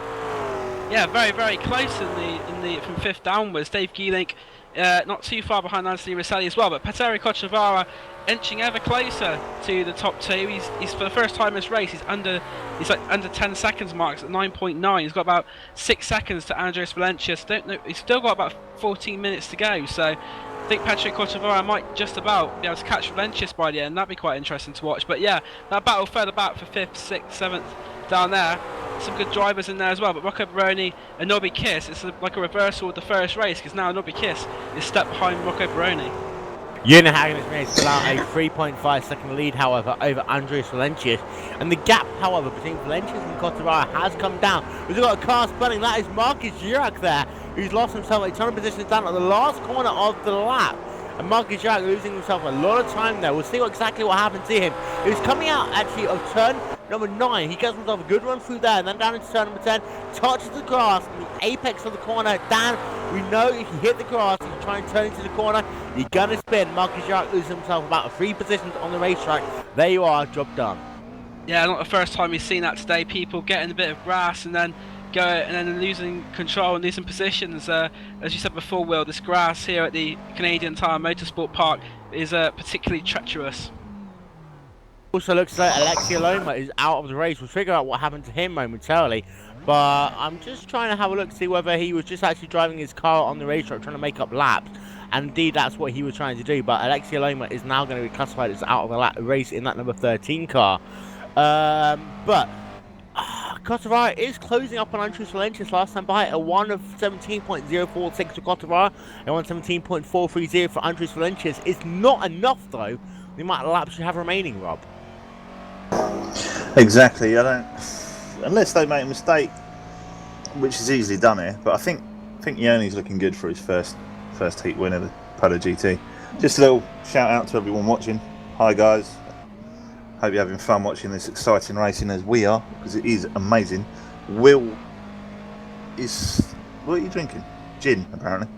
Yeah, very, very close in the from 5th downwards. Dave Giddick not too far behind Anthony Rosselli as well, but Petteri Cochavara inching ever closer to the top 2. He's for the first time in this race, he's like under 10 seconds marks at 9.9. He's got about 6 seconds to Andres Valencias. Don't know, he's still got about 14 minutes to go, so I think Petteri Cochavara might just about be able to catch Valencias by the end. That'd be quite interesting to watch. But yeah, that battle further back for 5th, 6th, 7th down there. Some good drivers in there as well, but Rocket Barone and Norby Kiss, it's like a reversal of the first race, because now Norby Kiss is step behind Rocket Barone. Unihagen has managed to allow a 3.5 second lead, however, over Andres Valencias. And the gap, however, between Valencias and Cotavara has come down. We've got a car spinning. That is Marcus Jurek there, who's lost himself a ton of positions down at the last corner of the lap. And Marcus Jurek losing himself a lot of time there. We'll see exactly what happened to him. He was coming out actually of turn number 9. He gets himself a good run through there, and then down into turn number 10, touches the grass in the apex of the corner. Dan, we know if you hit the grass and you try and turn into the corner, you're gonna spin. Marcus Jurek loses himself about 3 positions on the racetrack. There you are, job done. Yeah, not the first time we've seen that today. People getting a bit of grass and then losing control and losing positions. As you said before, Will, this grass here at the Canadian Tire Motorsport Park is particularly treacherous. Also looks like Alexia Loma is out of the race. We'll figure out what happened to him momentarily. But I'm just trying to have a look to see whether he was just actually driving his car on the racetrack trying to make up laps. And indeed, that's what he was trying to do. But Alexia Loma is now going to be classified as out of the race in that number 13 car. Cotavara is closing up on Andres Valencias last time by a 1 of 17.046 for Cotavara and 117.430 for Andres Valencias. It's not enough though. The amount of laps you have remaining, Rob. Exactly. Unless they make a mistake, which is easily done here. But I think Ioni's looking good for his first heat win of the PolarGT. Just a little shout out to everyone watching. Hi guys. Hope you're having fun watching this exciting racing as we are, because it is amazing. Will is... What are you drinking? Gin, apparently.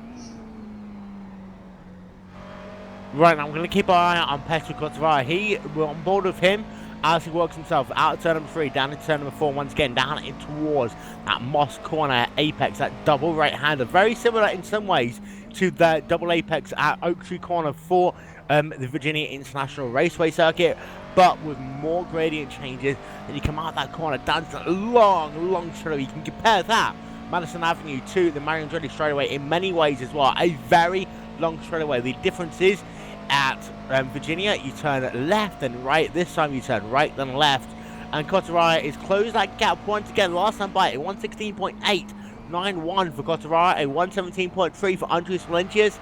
Right, now I'm going to keep an eye on Petr Kotovara. We're on board with him as he works himself out of turn number 3, down into turn number 4, once again down in towards that Moss corner apex, that double right-hander. Very similar in some ways to the double apex at Oak Tree Corner for the Virginia International Raceway circuit, but with more gradient changes. And you come out that corner down to a long straightaway. You can compare that Madison Avenue to the Mario Andretti straightaway in many ways as well. A very long straightaway. The difference is at Virginia, you turn left and right. This time you turn right then left. And Kotovara is closed that gap once again. Last time by a 116.891 for Kotovara, a 117.3 for Andres Valencias.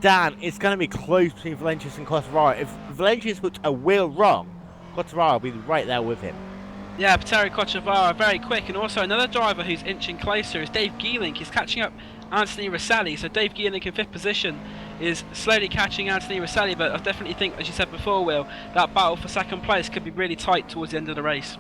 Dan, it's going to be close between Valencias and Kotovara. If Valencias puts a wheel wrong, Kotovara will be right there with him. Yeah, Petr Kotovara very quick, and also another driver who's inching closer is Dave Geelink. He's catching up Anthony Rosselli, so Dave Geelink in 5th position is slowly catching Anthony Rosselli, but I definitely think, as you said before, Will, that battle for 2nd place could be really tight towards the end of the race.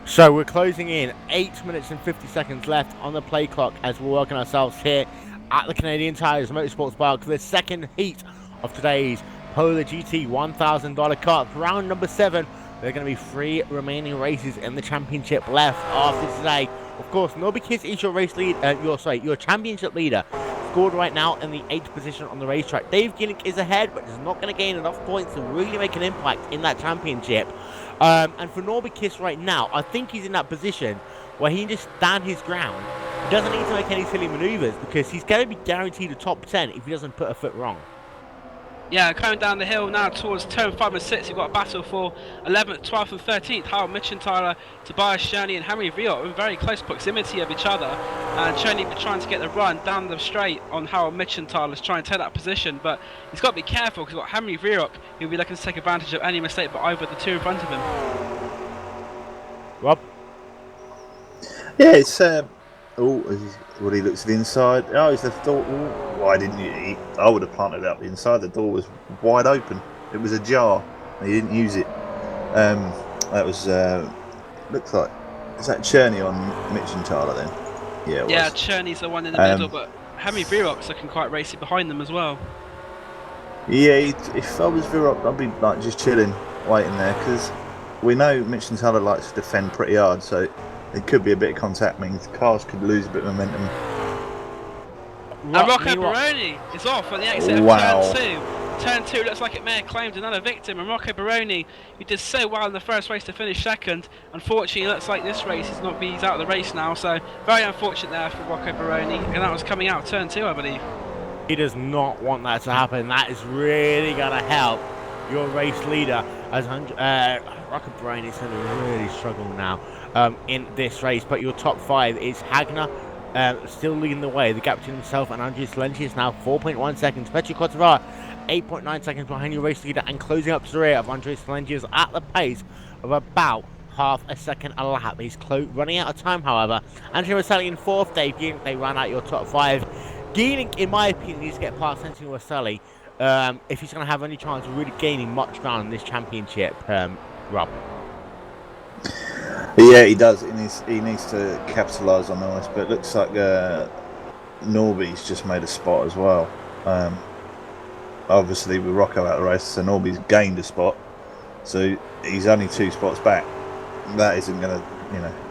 So we're closing in, 8 minutes and 50 seconds left on the play clock as we're working ourselves here at the Canadian Tires Motorsports Park for the second heat of today's PolarGT $1,000 Cup. Round number 7. There are going to be 3 remaining races in the championship left after today. Of course, Nobikis is your race lead. Your championship leader, scored right now in the 8th position on the racetrack. Dave Geelink is ahead, but is not going to gain enough points to really make an impact in that championship. And for Nobikis right now, I think he's in that position where he can just stand his ground. He doesn't need to make any silly maneuvers because he's going to be guaranteed a top 10 if he doesn't put a foot wrong. Yeah, coming down the hill now towards turn 5 and 6, you've got a battle for 11th, 12th and 13th. Harold Mitchenthaler, Tobias Cherney and Henry Riot in very close proximity of each other. And Cherney be trying to get the run down the straight on Harold Mitchenthaler to try and take that position. But he's got to be careful because he's got Henry Riot who'll be looking to take advantage of any mistake by either the two in front of him. Rob? Yeah, it's... What he looks at the inside. Oh, it's the door. Why didn't you? I would have planted it up the inside. The door was wide open. It was ajar. He didn't use it. That was looks like. Is that Cherney on Mitchenthaler then? Yeah. Yeah, Cherney's the one in the middle, but Henry Virok's looking quite racy behind them as well. Yeah, if I was Virok, I'd be like just chilling, waiting there, because we know Mitchenthaler likes to defend pretty hard, so. It could be a bit of contact, means cars could lose a bit of momentum. And Rocco Baroni is off on the exit of turn 2. Turn 2 looks like it may have claimed another victim, and Rocco Baroni, who did so well in the first race to finish 2nd, unfortunately it looks like this race he's out of the race now, so very unfortunate there for Rocco Baroni, and that was coming out of turn 2, I believe. He does not want that to happen. That is really going to help your race leader, as Rocco Baroni is going to really struggle now in this race. But your top 5 is Hagner, still leading the way. The gap between himself and Andres Valencias is now 4.1 seconds. Petr Kotovara 8.9 seconds behind your race leader and closing up to the rear of Andres Valencias at the pace of about half a second a lap. He's running out of time, however. Anthony Rosselli in 4th. Dave Geelink, they ran out your top 5. Geelink, in my opinion, needs to get past Anthony Rosselli if he's going to have any chance of really gaining much ground in this championship. Rob. Yeah, he does. He needs to capitalise on this, but it looks like Norby's just made a spot as well. Obviously, with Rocco out of the race, so Norby's gained a spot, so he's only 2 spots back. That isn't going to,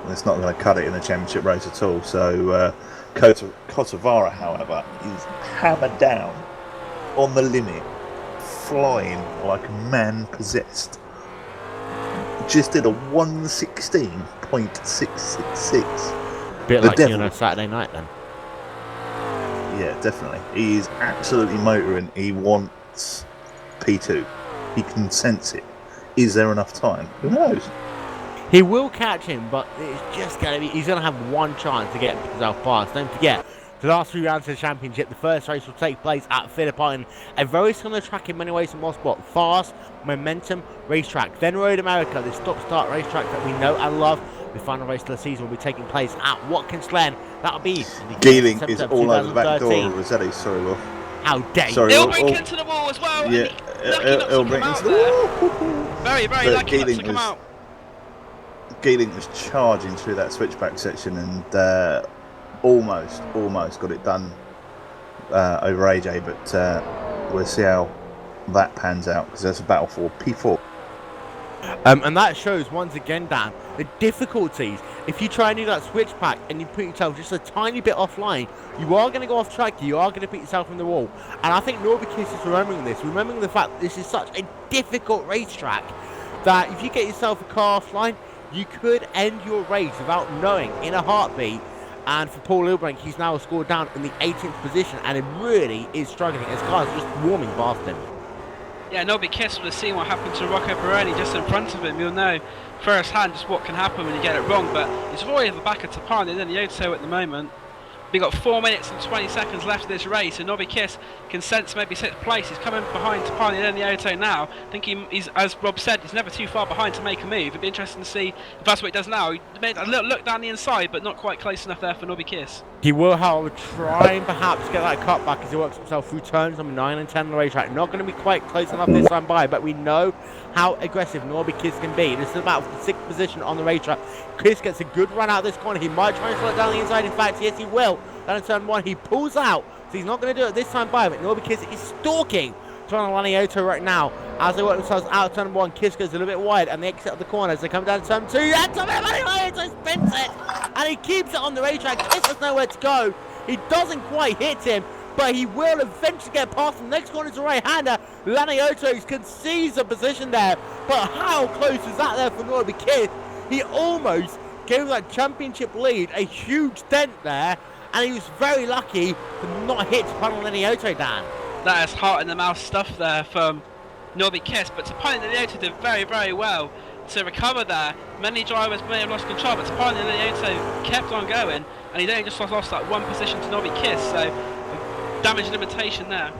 it's not going to cut it in a championship race at all. So Kotovara, however, is hammered down on the limit, flying like a man possessed. Just did a 116.666. Bit like you on a Saturday night then. Yeah, definitely. He is absolutely motoring. He wants P2. He can sense it. Is there enough time? Who knows? He will catch him, but it's just going to be... He's going to have one chance to get himself past. Don't forget, the last 3 rounds of the championship, the first race will take place at Phillip Island, a very similar track in many ways to Mosport. Fast, momentum racetrack. Then Road America, the stop-start racetrack that we know and love. The final race of the season will be taking place at Watkins Glen. That'll be... Geelink is all over the back door of Rossetti. Sorry, Will. How dare you? He'll break into the wall as well. Yeah, he'll break into the wall. Very, very lucky not to come out. Geeling was charging through that switchback section and almost got it done over AJ, but we'll see how that pans out, because there's a battle for P4. And that shows once again, Dan, the difficulties. If you try and do that switchback and you put yourself just a tiny bit offline, you are going to go off track, you are going to put yourself in the wall. And I think Norbikiss is remembering the fact that this is such a difficult racetrack, that if you get yourself a car offline, you could end your race without knowing in a heartbeat. And for Paul Ilbrink, he's now scored down in the 18th position, and it really is struggling. His car's just warming past him. Yeah, Norbikiss would have seen what happened to Rocco Pirelli just in front of him. You'll know firsthand just what can happen when you get it wrong, but it's Roy at the back of Tapani and then Yoto at the moment. We've got 4 minutes and 20 seconds left of this race, and Norbikiss can sense maybe 6th place. He's coming behind Tapani and then Yoto now. I think he's, as Rob said, he's never too far behind to make a move. It'd be interesting to see if that's what he does now. He made a little look down the inside, but not quite close enough there for Norbikiss. He will, however, try and perhaps get that cut back as he works himself through turns number 9 and 10 on the racetrack. Not going to be quite close enough this time by, but we know how aggressive Norbikiss can be. This is about the 6th position on the racetrack. Kiss gets a good run out of this corner. He might try and slow it down the inside. In fact, yes, he will. Down in turn 1, he pulls out, so he's not going to do it this time by, but Norbikiss is stalking Tonalani Yoto right now. As they work themselves out of turn 1, Kiss goes a little bit wide, and they exit of the corner as they come down to turn 2. And Tonalani Yoto spins it, and he keeps it on the racetrack. Kiss has nowhere to go. He doesn't quite hit him, but he will eventually get past him. Next corner is a right-hander. Lanioto can seize the position there, but how close was that there for Norbikiss? He almost gave that championship lead a huge dent there, and he was very lucky to not hit Tapani Yoto, Dan. That is heart in the mouth stuff there from Norbikiss, but Tapani Yoto did very, very well to recover there. Many drivers may have lost control, but Tapani Yoto kept on going, and he then just lost that one position to Norbikiss, so damage limitation there.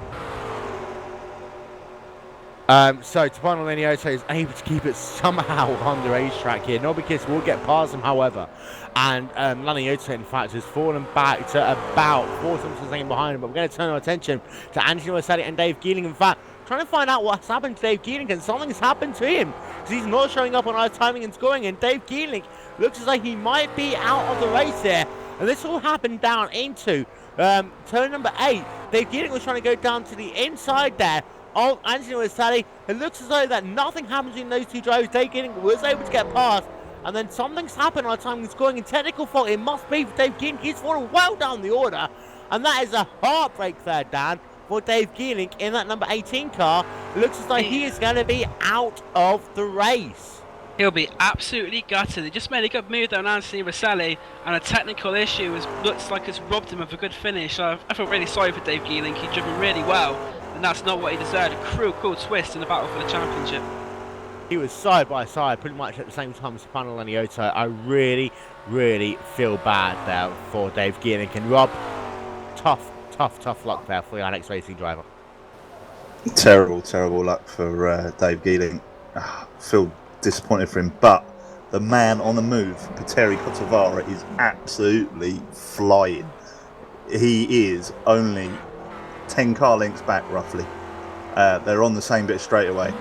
So Tapani Yoto is able to keep it somehow on the racetrack here. Norbikiss will get past him, however, and Lani Yoto, in fact, has fallen back to about 4 seconds behind him. But we're going to turn our attention to Anthony Wassadi and Dave Geeling. In fact, trying to find out what's happened to Dave Geeling, and something's happened to him because he's not showing up on our timing and scoring. And Dave Geeling looks as though he might be out of the race here. And this all happened down into turn number 8. Dave Geeling was trying to go down to the inside there of Anthony Wassadi. It looks as though that nothing happens in those two drivers. Dave Geeling was able to get past, and then something's happened on time and scoring in technical fault. It must be for Dave Geeling. He's fallen well down the order, and that is a heartbreak there, Dan, for Dave Geeling in that number 18 car. It looks as though he is going to be out of the race. He'll be absolutely gutted. He just made a good move there on Anthony Rosselli, and a technical issue looks like it's robbed him of a good finish. I feel really sorry for Dave Geeling. He's driven really well, and that's not what he deserved. A cruel twist in the battle for the championship. He was side by side pretty much at the same time as Tapani Yoto. I really, really feel bad there for Dave Geeling. And Rob, tough luck there for the Alex Racing driver. Terrible luck for Dave Geeling. Feel disappointed for him, but the man on the move, Petteri Kotavara, is absolutely flying. He is only 10 car lengths back, roughly. They're on the same bit straight away.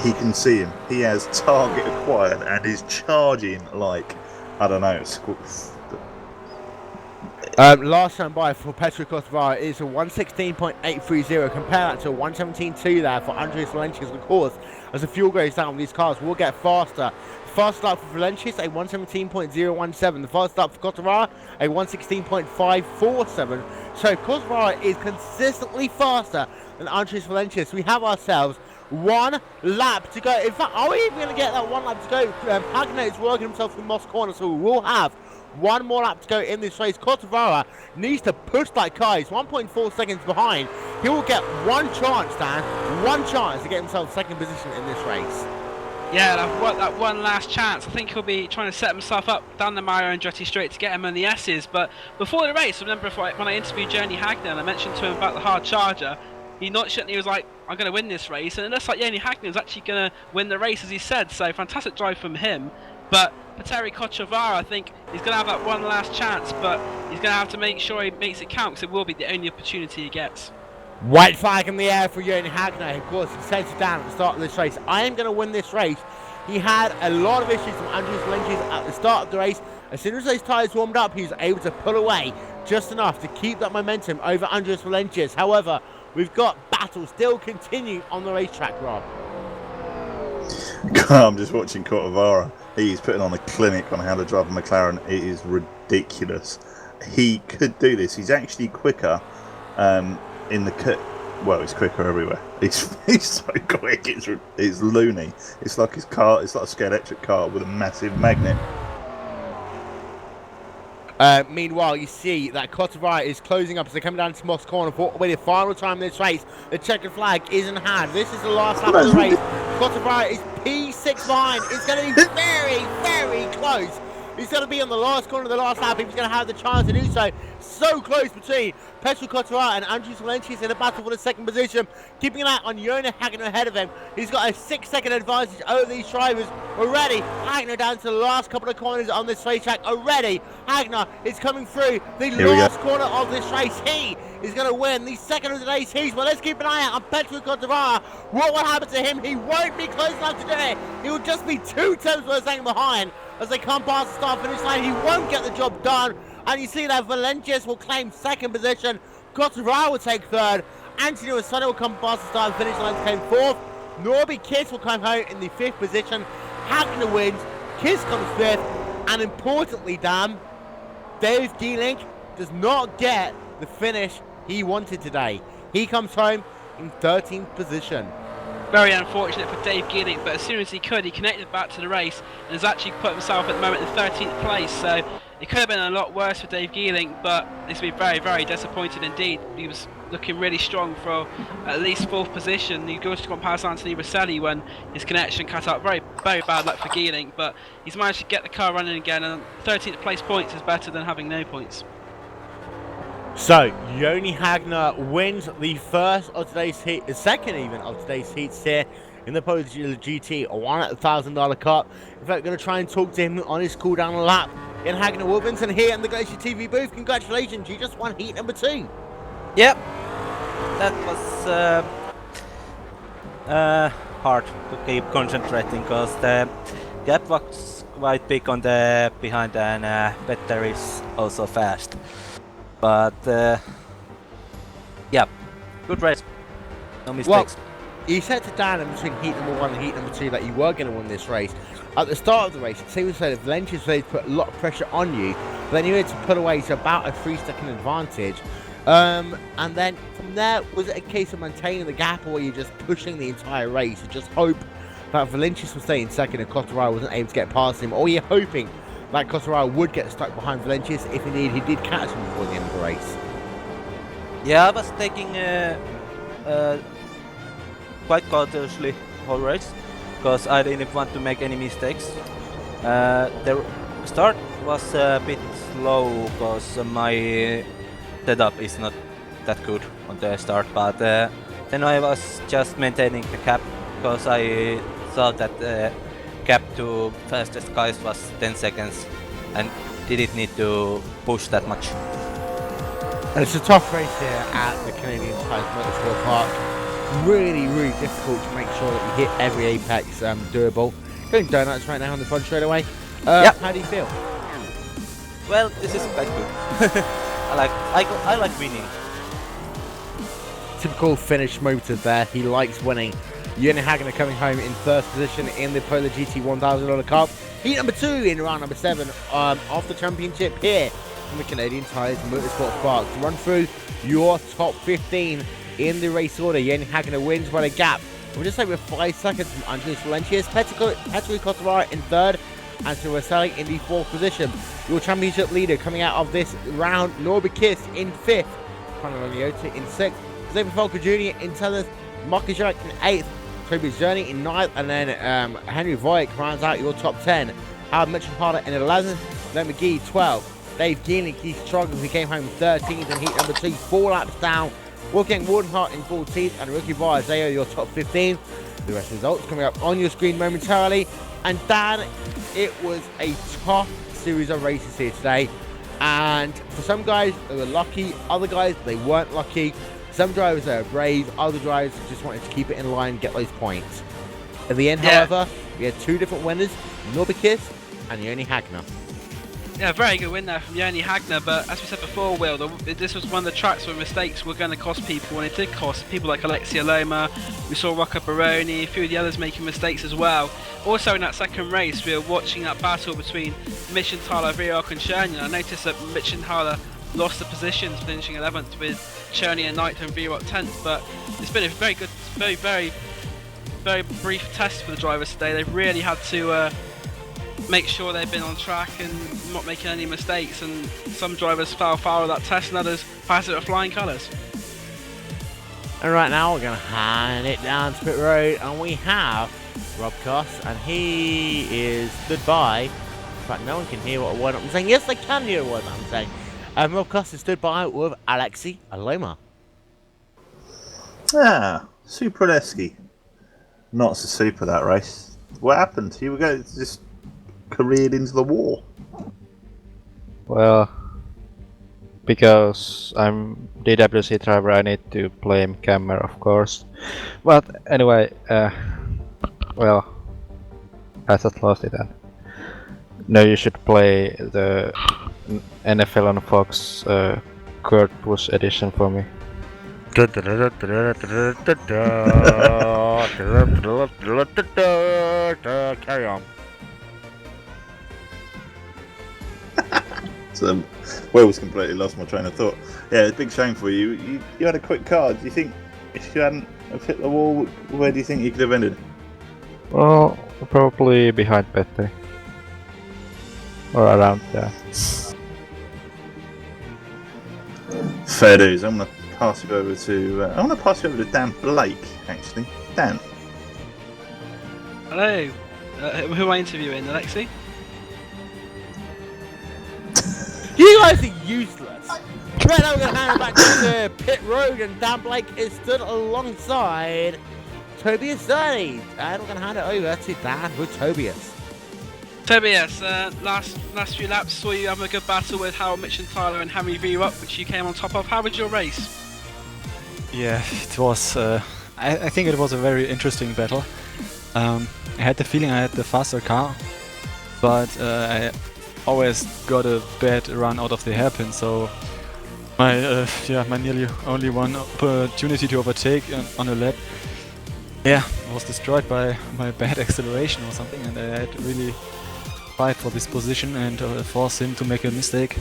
He can see him. He has target acquired and is charging like, I don't know. Last time by for Petteri Kotavara is a 116.830. Compare that to a 117.2 there for Andreas Valencius. Of course, as the fuel goes down, these cars will get faster. Fast start for Valencius, a 117.017. The fast start for Kotavara, a 116.547. So Kotavara is consistently faster than Andreas Valencius. We have ourselves 1 lap to go. In fact, are we even going to get that 1 lap to go? Pagano is working himself through Moss corner, so we will have 1 more lap to go in this race. Kotavara needs to push that car. He's 1.4 seconds behind. He will get 1 chance, Dan, 1 chance to get himself 2nd position in this race. Yeah, that one last chance. I think he'll be trying to set himself up down the Mario Andretti straight to get him on the S's. But before the race, I remember when I interviewed Jeremy Hagner, I mentioned to him about the hard charger. He was like, I'm going to win this race. And it looks like Jeremy Hagner is actually going to win the race, as he said. So fantastic drive from him. But Petteri Kotavara, I think he's going to have that 1 last chance, but he's going to have to make sure he makes it count, because it will be the only opportunity he gets. White flag in the air for Jürgen Hagner. Of course, he said to Dan at the start of this race, I am going to win this race. He had a lot of issues from Andreas Valencius at the start of the race. As soon as those tyres warmed up, he was able to pull away just enough to keep that momentum over Andreas Valencius. However, we've got battle still continuing on the racetrack, Rob. I'm just watching Cortavara. He's putting on a clinic on how to drive a McLaren. It is ridiculous. He could do this. He's actually quicker in the cut. Well, he's quicker everywhere. He's so quick. It's loony. It's like his car. It's like a scale electric car with a massive magnet. Meanwhile, you see that Cortavara is closing up as they're coming down to Moss Corner for the final time in this race. The checkered flag is in hand. This is the last lap of the race. Cortavara is P6 behind. It's going to be very, very close. He's going to be on the last corner of the last lap. He's going to have the chance to do so. So close between Petr Cortavara and Andreas Valencius in a battle for the second position. Keeping an eye on Jürgen Hagner ahead of him. He's got a 6-second advantage over these drivers already. Hagner down to the last couple of corners on this racetrack already. Hagner is coming through the last corner of this race. He is going to win the second of today's heat. Well, let's keep an eye out on Petr Cortavara. What will happen to him? He won't be close enough to do it. He will just be 2 tenths per second behind as they come past the start-finish line. He won't get the job done. And you see that Valencius will claim second position. Cortavara will take third. Antonio Asano will come past the start-finish line to claim fourth. Norby Kiss will come home in the 5th position. Hagner wins. Kiss comes 5th. And importantly, Dan, Dave Geelink does not get the finish he wanted today. He comes home in 13th position. Very unfortunate for Dave Geelink, but as soon as he could, he connected back to the race and has actually put himself at the moment in 13th place. So it could have been a lot worse for Dave Geelink, but it's been very, very disappointed indeed. He was looking really strong for at least 4th position. He goes to go past Anthony Rosselli when his connection cut out. Very, very bad luck for Geelink, but he's managed to get the car running again, and 13th place points is better than having no points. So, Jürgen Hagner wins the first of today's heat, the second even of today's heats here in the PolarGT $1,000 Cup. In fact, going to try and talk to him on his cool down lap in Hagner Wilkinson here in the GlacierTV booth. Congratulations, you just won heat number 2. Yep, that was hard to keep concentrating because the gap was quite big on the behind, and Petter is also fast. But yeah, good race, no mistakes. Well, you said to Dan in between heat number 1 and heat number 2 that you were going to win this race. At the start of the race, it seems that Valencius was put a lot of pressure on you, but then you had to put away to about a 3-second advantage. And then from there, was it a case of maintaining the gap, or were you just pushing the entire race? You just hope that Valencius would stay in second and Cortavara wasn't able to get past him, or you're hoping that Cortavara would get stuck behind Valencius if indeed he did catch him before the end of the race? Yeah, I was taking quite cautiously whole race because I didn't want to make any mistakes. The start was a bit slow because my setup is not that good on the start, but then I was just maintaining the gap because I thought that the gap to fastest guys was 10 seconds and didn't need to push that much. And it's a tough race here at the Canadian Tire Motorsport Park. Really, really difficult to make sure that you hit every apex doable. Doing donuts right now on the front straight away. Yep. How do you feel? Well, this is quite good. I like winning. Typical Finnish motor there. He likes winning. Jürgen Hagner coming home in first position in the PolarGT $1,000 Cup. Heat number 2 in round number 7 of the championship here from the Canadian Tires Motorsport Park. To run through your top 15 in the race order, Jürgen Hagner wins by a gap. We're just over 5 seconds from Andreas Valencius. Petr Cortavara in 3rd, and to Rosselli in the 4th position. Your championship leader coming out of this round, Norby Kiss in 5th, Conor Laniota in 6th, Xavier Falco Jr. in 7th, Marcus Jurek in 8th, Toby Journey in 9th, and then Henry Voigt rounds out your top 10. Howard Mitchell-Harder in 11th, then McGee 12th. Dave Geelink, he struggled, he came home 13th in heat number 2, 4 laps down. Wolfgang Wardenhart in 14th, and Ricky Vires, they are your top 15. The rest of the results coming up on your screen momentarily. And Dan, it was a tough series of races here today. And for some guys, they were lucky. Other guys, they weren't lucky. Some drivers are brave, other drivers just wanted to keep it in line, get those points. At the end, Yeah. however, we had two different winners, Norbikis and Joni Hagner. Yeah, very good win there from Joni Hagner, but as we said before, Will, this was one of the tracks where mistakes were going to cost people, and it did cost people like Alexia Loma. We saw Rocco Baroni, a few of the others making mistakes as well. Also in that second race, we were watching that battle between Michenthaler, Vierhoek and Cherny. I noticed that Michenthaler lost the positions, finishing 11th with Cherny and Knight and Vierhoek 10th, but it's been a very good, very brief test for the drivers today. They've really had to make sure they've been on track and not making any mistakes, and some drivers fell foul of that test and others passed it with flying colours. And right now we're going to hand it down to pit road, and we have Rob Koss, and he is stood by. In fact, no one can hear what I'm saying. Yes, they can hear what I'm saying. Rob Koss is stood by with Alexi Aloma. Ah, Super Leski. Not so super that race. What happened? You were going to just careered into the wall. Well, because I'm DWC driver, I need to blame camera, of course. But anyway, well, I just lost it then. No, you should play the NFL on Fox Kurt Busch edition for me. Carry on. So, Will's completely lost my train of thought. Yeah, it's a big shame for you. You had a quick car. Do you think if you hadn't have hit the wall, where do you think you could have ended? Well, probably behind Petter. Or around there. Fair dues. I'm gonna pass you over to Dan Blake. Actually, Dan. Hello, who am I interviewing, Alexi? You guys are useless. Right now we're going to hand it back to pit road, and Dan Blake is stood alongside Tobias Zerny. And we're going to hand it over to Dan with Tobias. Tobias, last few laps saw you having a good battle with Harold Michenthaler and Henry Vierhoek, which you came on top of. How was your race? Yeah, it was. I think it was a very interesting battle. I had the feeling I had the faster car, but I always got a bad run out of the hairpin, so my nearly only one opportunity to overtake on a lap, was destroyed by my bad acceleration or something, and I had to really fight for this position and force him to make a mistake,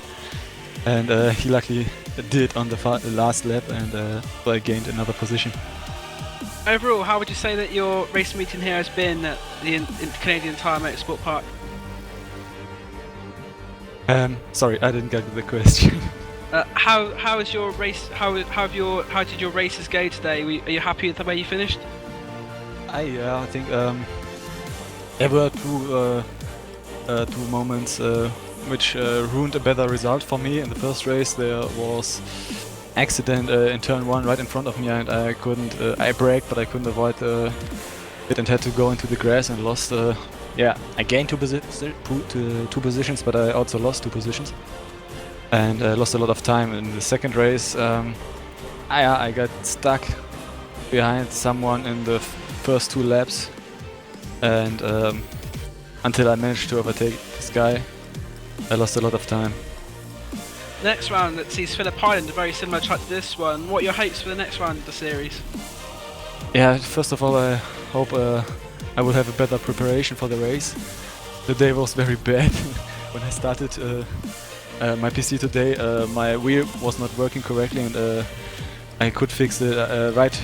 and he luckily did on the last lap, and so I gained another position. Overall, how would you say that your race meeting here has been at the Canadian Tire Motorsport Park? Sorry, I didn't get the question. How is your race? How did your races go today? Are you happy with the way you finished? I think there were two moments which ruined a better result for me. In the first race, there was accident in turn 1 right in front of me, and I couldn't. I braked, but I couldn't avoid it, and had to go into the grass and lost. I gained two positions, but I also lost 2 positions, and lost a lot of time. In the second race, I got stuck behind someone in the first 2 laps, and until I managed to overtake this guy, I lost a lot of time. Next round that sees Phillip Island, a very similar track to this one. What are your hopes for the next round of the series? Yeah, first of all, I hope I will have a better preparation for the race. The day was very bad. When I started my PC today, my wheel was not working correctly, and I could fix it right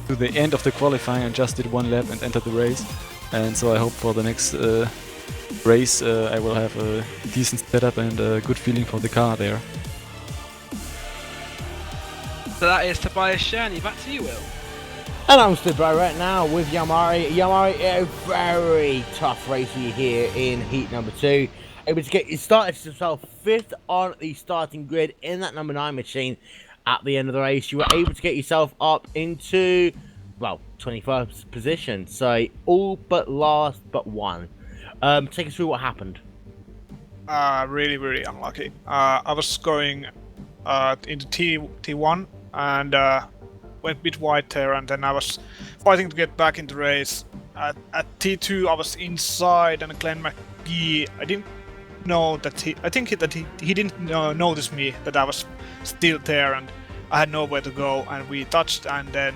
to the end of the qualifying and just did 1 lap and entered the race. And so I hope for the next race I will have a decent setup and a good feeling for the car there. So that is Tobias Cherny. Back to you, Will. And I'm stood by right now with Yamari. Yamari, a very tough race here in heat number 2. Able to get you started yourself 5th on the starting grid in that number 9 machine. At the end of the race, you were able to get yourself up into, well, 21st position. So all but last but 1. Take us through what happened. Really unlucky. I was going into T1, and went a bit wide there, and then I was fighting to get back in the race. At T2, I was inside, and Glenn McGee, I didn't know that he didn't notice me, that I was still there, and I had nowhere to go, and we touched, and then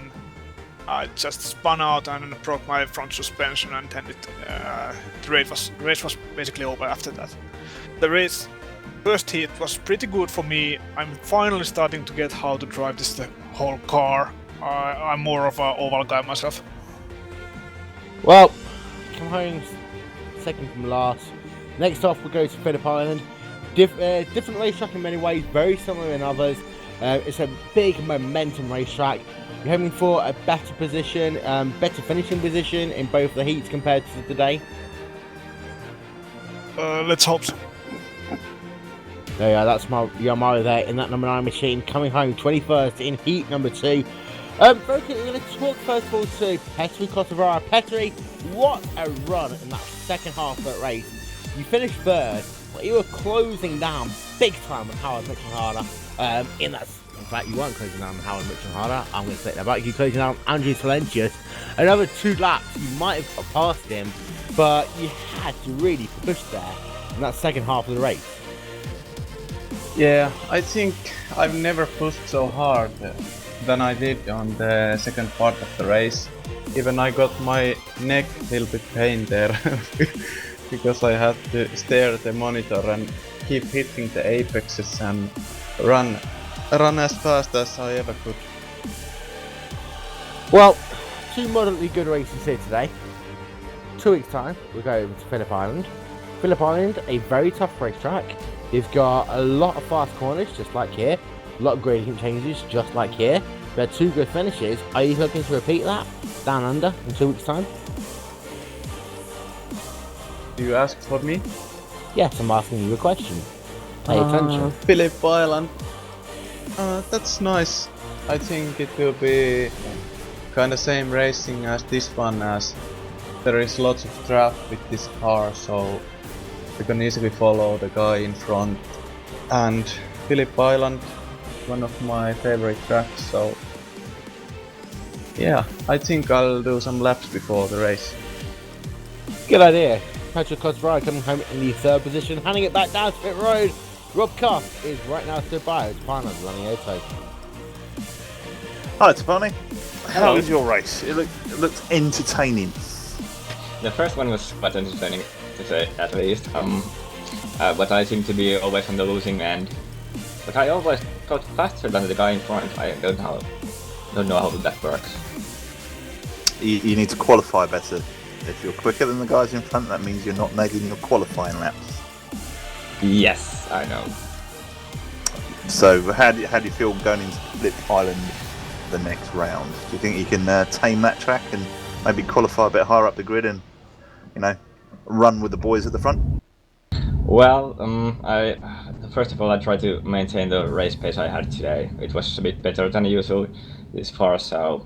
I just spun out and broke my front suspension, and then the race was basically over after that. The race first heat was pretty good for me. I'm finally starting to get how to drive the whole car. I'm more of an oval guy myself. Well, come home second from last. Next off, we go to Phillip Island. Different racetrack in many ways, very similar in others. It's a big momentum racetrack. You're hoping for a better position, better finishing position in both the heats compared to today. Let's hope so. There you are, that's Yamaha there in that number 9 machine, coming home 21st in heat number 2. Very quickly, we're going to talk first of all to Petteri Kotivara. Petteri, what a run in that second half of that race. You finished third, but you were closing down big time with Howard Mitchelharder. In fact, you weren't closing down Howard Mitchelharder. I'm going to say that back. You closing down Andrew Silentius. Another 2 laps, you might have passed him, but you had to really push there in that second half of the race. Yeah, I think I've never pushed so hard than I did on the second part of the race. Even I got my neck a little bit pain there because I had to stare at the monitor and keep hitting the apexes and run as fast as I ever could. Well, 2 moderately good races here today. 2 weeks time, we'll go over to Phillip Island. Phillip Island, a very tough racetrack. You've got a lot of fast corners, just like here. A lot of gradient changes, just like here. We had 2 good finishes. Are you looking to repeat that down under in 2 weeks' time? Do you ask for me? Yes, I'm asking you a question. Pay attention. Phillip Island. That's nice. I think it will be kinda same racing as this one, as there is lots of draft with this car, so you can easily follow the guy in front. And Phillip Island, one of my favorite tracks, so yeah, I think I'll do some laps before the race. Good idea. Petteri Kotivara coming home in the 3rd position, handing it back down to pit road. Rob Cuff is right now stood by his partner, Lanioto. Hi, Topani. How was your race? It looked entertaining. The first one was quite entertaining, to say at least. But I seem to be always on the losing end. But I always got faster than the guy in front. I don't know how that works. You need to qualify better. If you're quicker than the guys in front, that means you're not nagging your qualifying laps. Yes, I know. So, how do you feel going into Phillip Island the next round? Do you think you can tame that track and maybe qualify a bit higher up the grid and, run with the boys at the front? Well, first of all, I tried to maintain the race pace I had today. It was a bit better than usual this far, so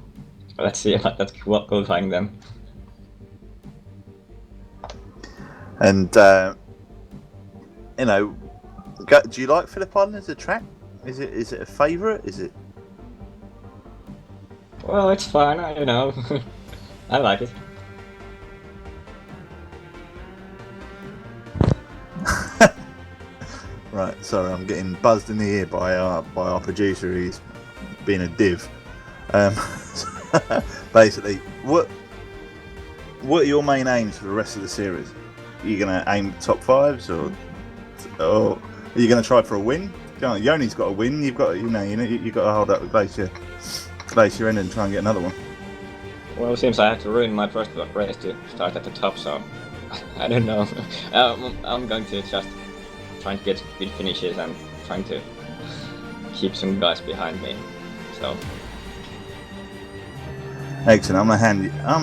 let's see about that qualifying then. And do you like Phillip Island as a track? Is it a favourite? Is it? Well, it's fun. I like it. Right. Sorry, I'm getting buzzed in the ear by our producer. He's being a div. Basically, what are your main aims for the rest of the series? Are you going to aim top 5s, or are you going to try for a win? Yoni's got a win. You've got you've got to hold up with Glacier end and try and get another one. Well, it seems I had to ruin my first race to start at the top, so I don't know. I'm going to just trying to get good finishes and trying to keep some guys behind me. So. Excellent. I'm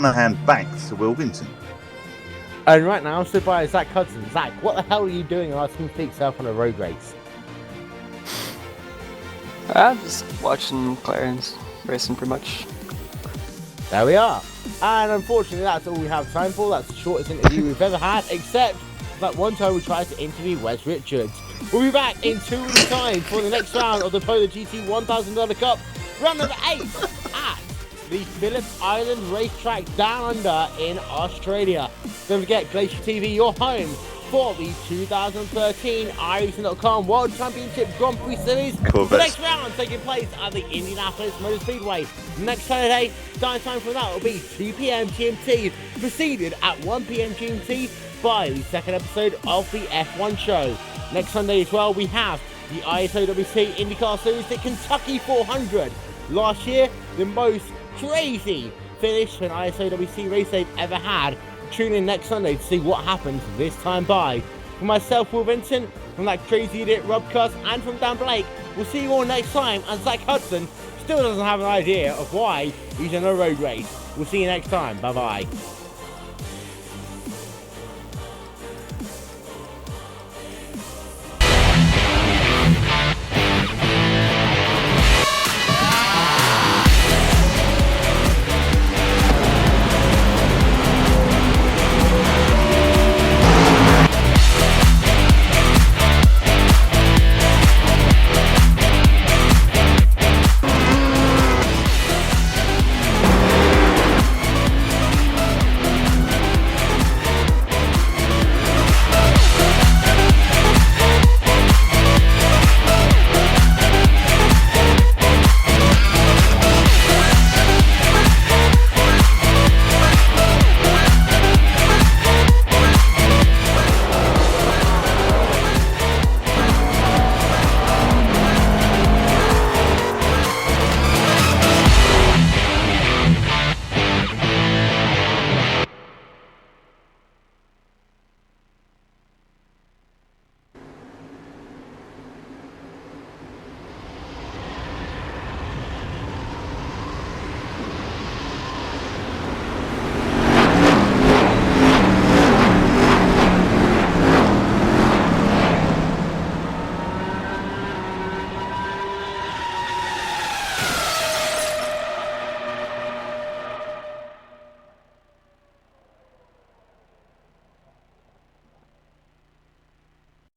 gonna hand back to Will Vinson. And right now I'm stood by Zach Hudson. Zach, what the hell are you doing asking for yourself on a road race? I'm just watching Clarence racing pretty much. There we are. And unfortunately that's all we have time for. That's the shortest interview we've ever had, except that one time we tried to interview Wes Richards. We'll be back in 2 weeks' time for the next round of the PolarGT $1,000 Cup, round number 8 at the Phillip Island racetrack down under in Australia. Don't forget, GlacierTV, your home for the 2013 iRacing.com World Championship Grand Prix Series. Cool, The next round taking place at the Indianapolis Motor Speedway. Next Saturday, starting time for that will be 2 p.m. GMT, preceded at 1 p.m. GMT by the second episode of the F1 show. Next Sunday as well, we have the ISOWC IndyCar Series, the Kentucky 400. Last year, the most crazy finish for an ISOWC race they've ever had. Tune in next Sunday to see what happens this time by. For myself, Will Vincent, from that crazy idiot Rob Cuss, and from Dan Blake, we'll see you all next time, and Zach Hudson still doesn't have an idea of why he's in a road race. We'll see you next time. Bye bye.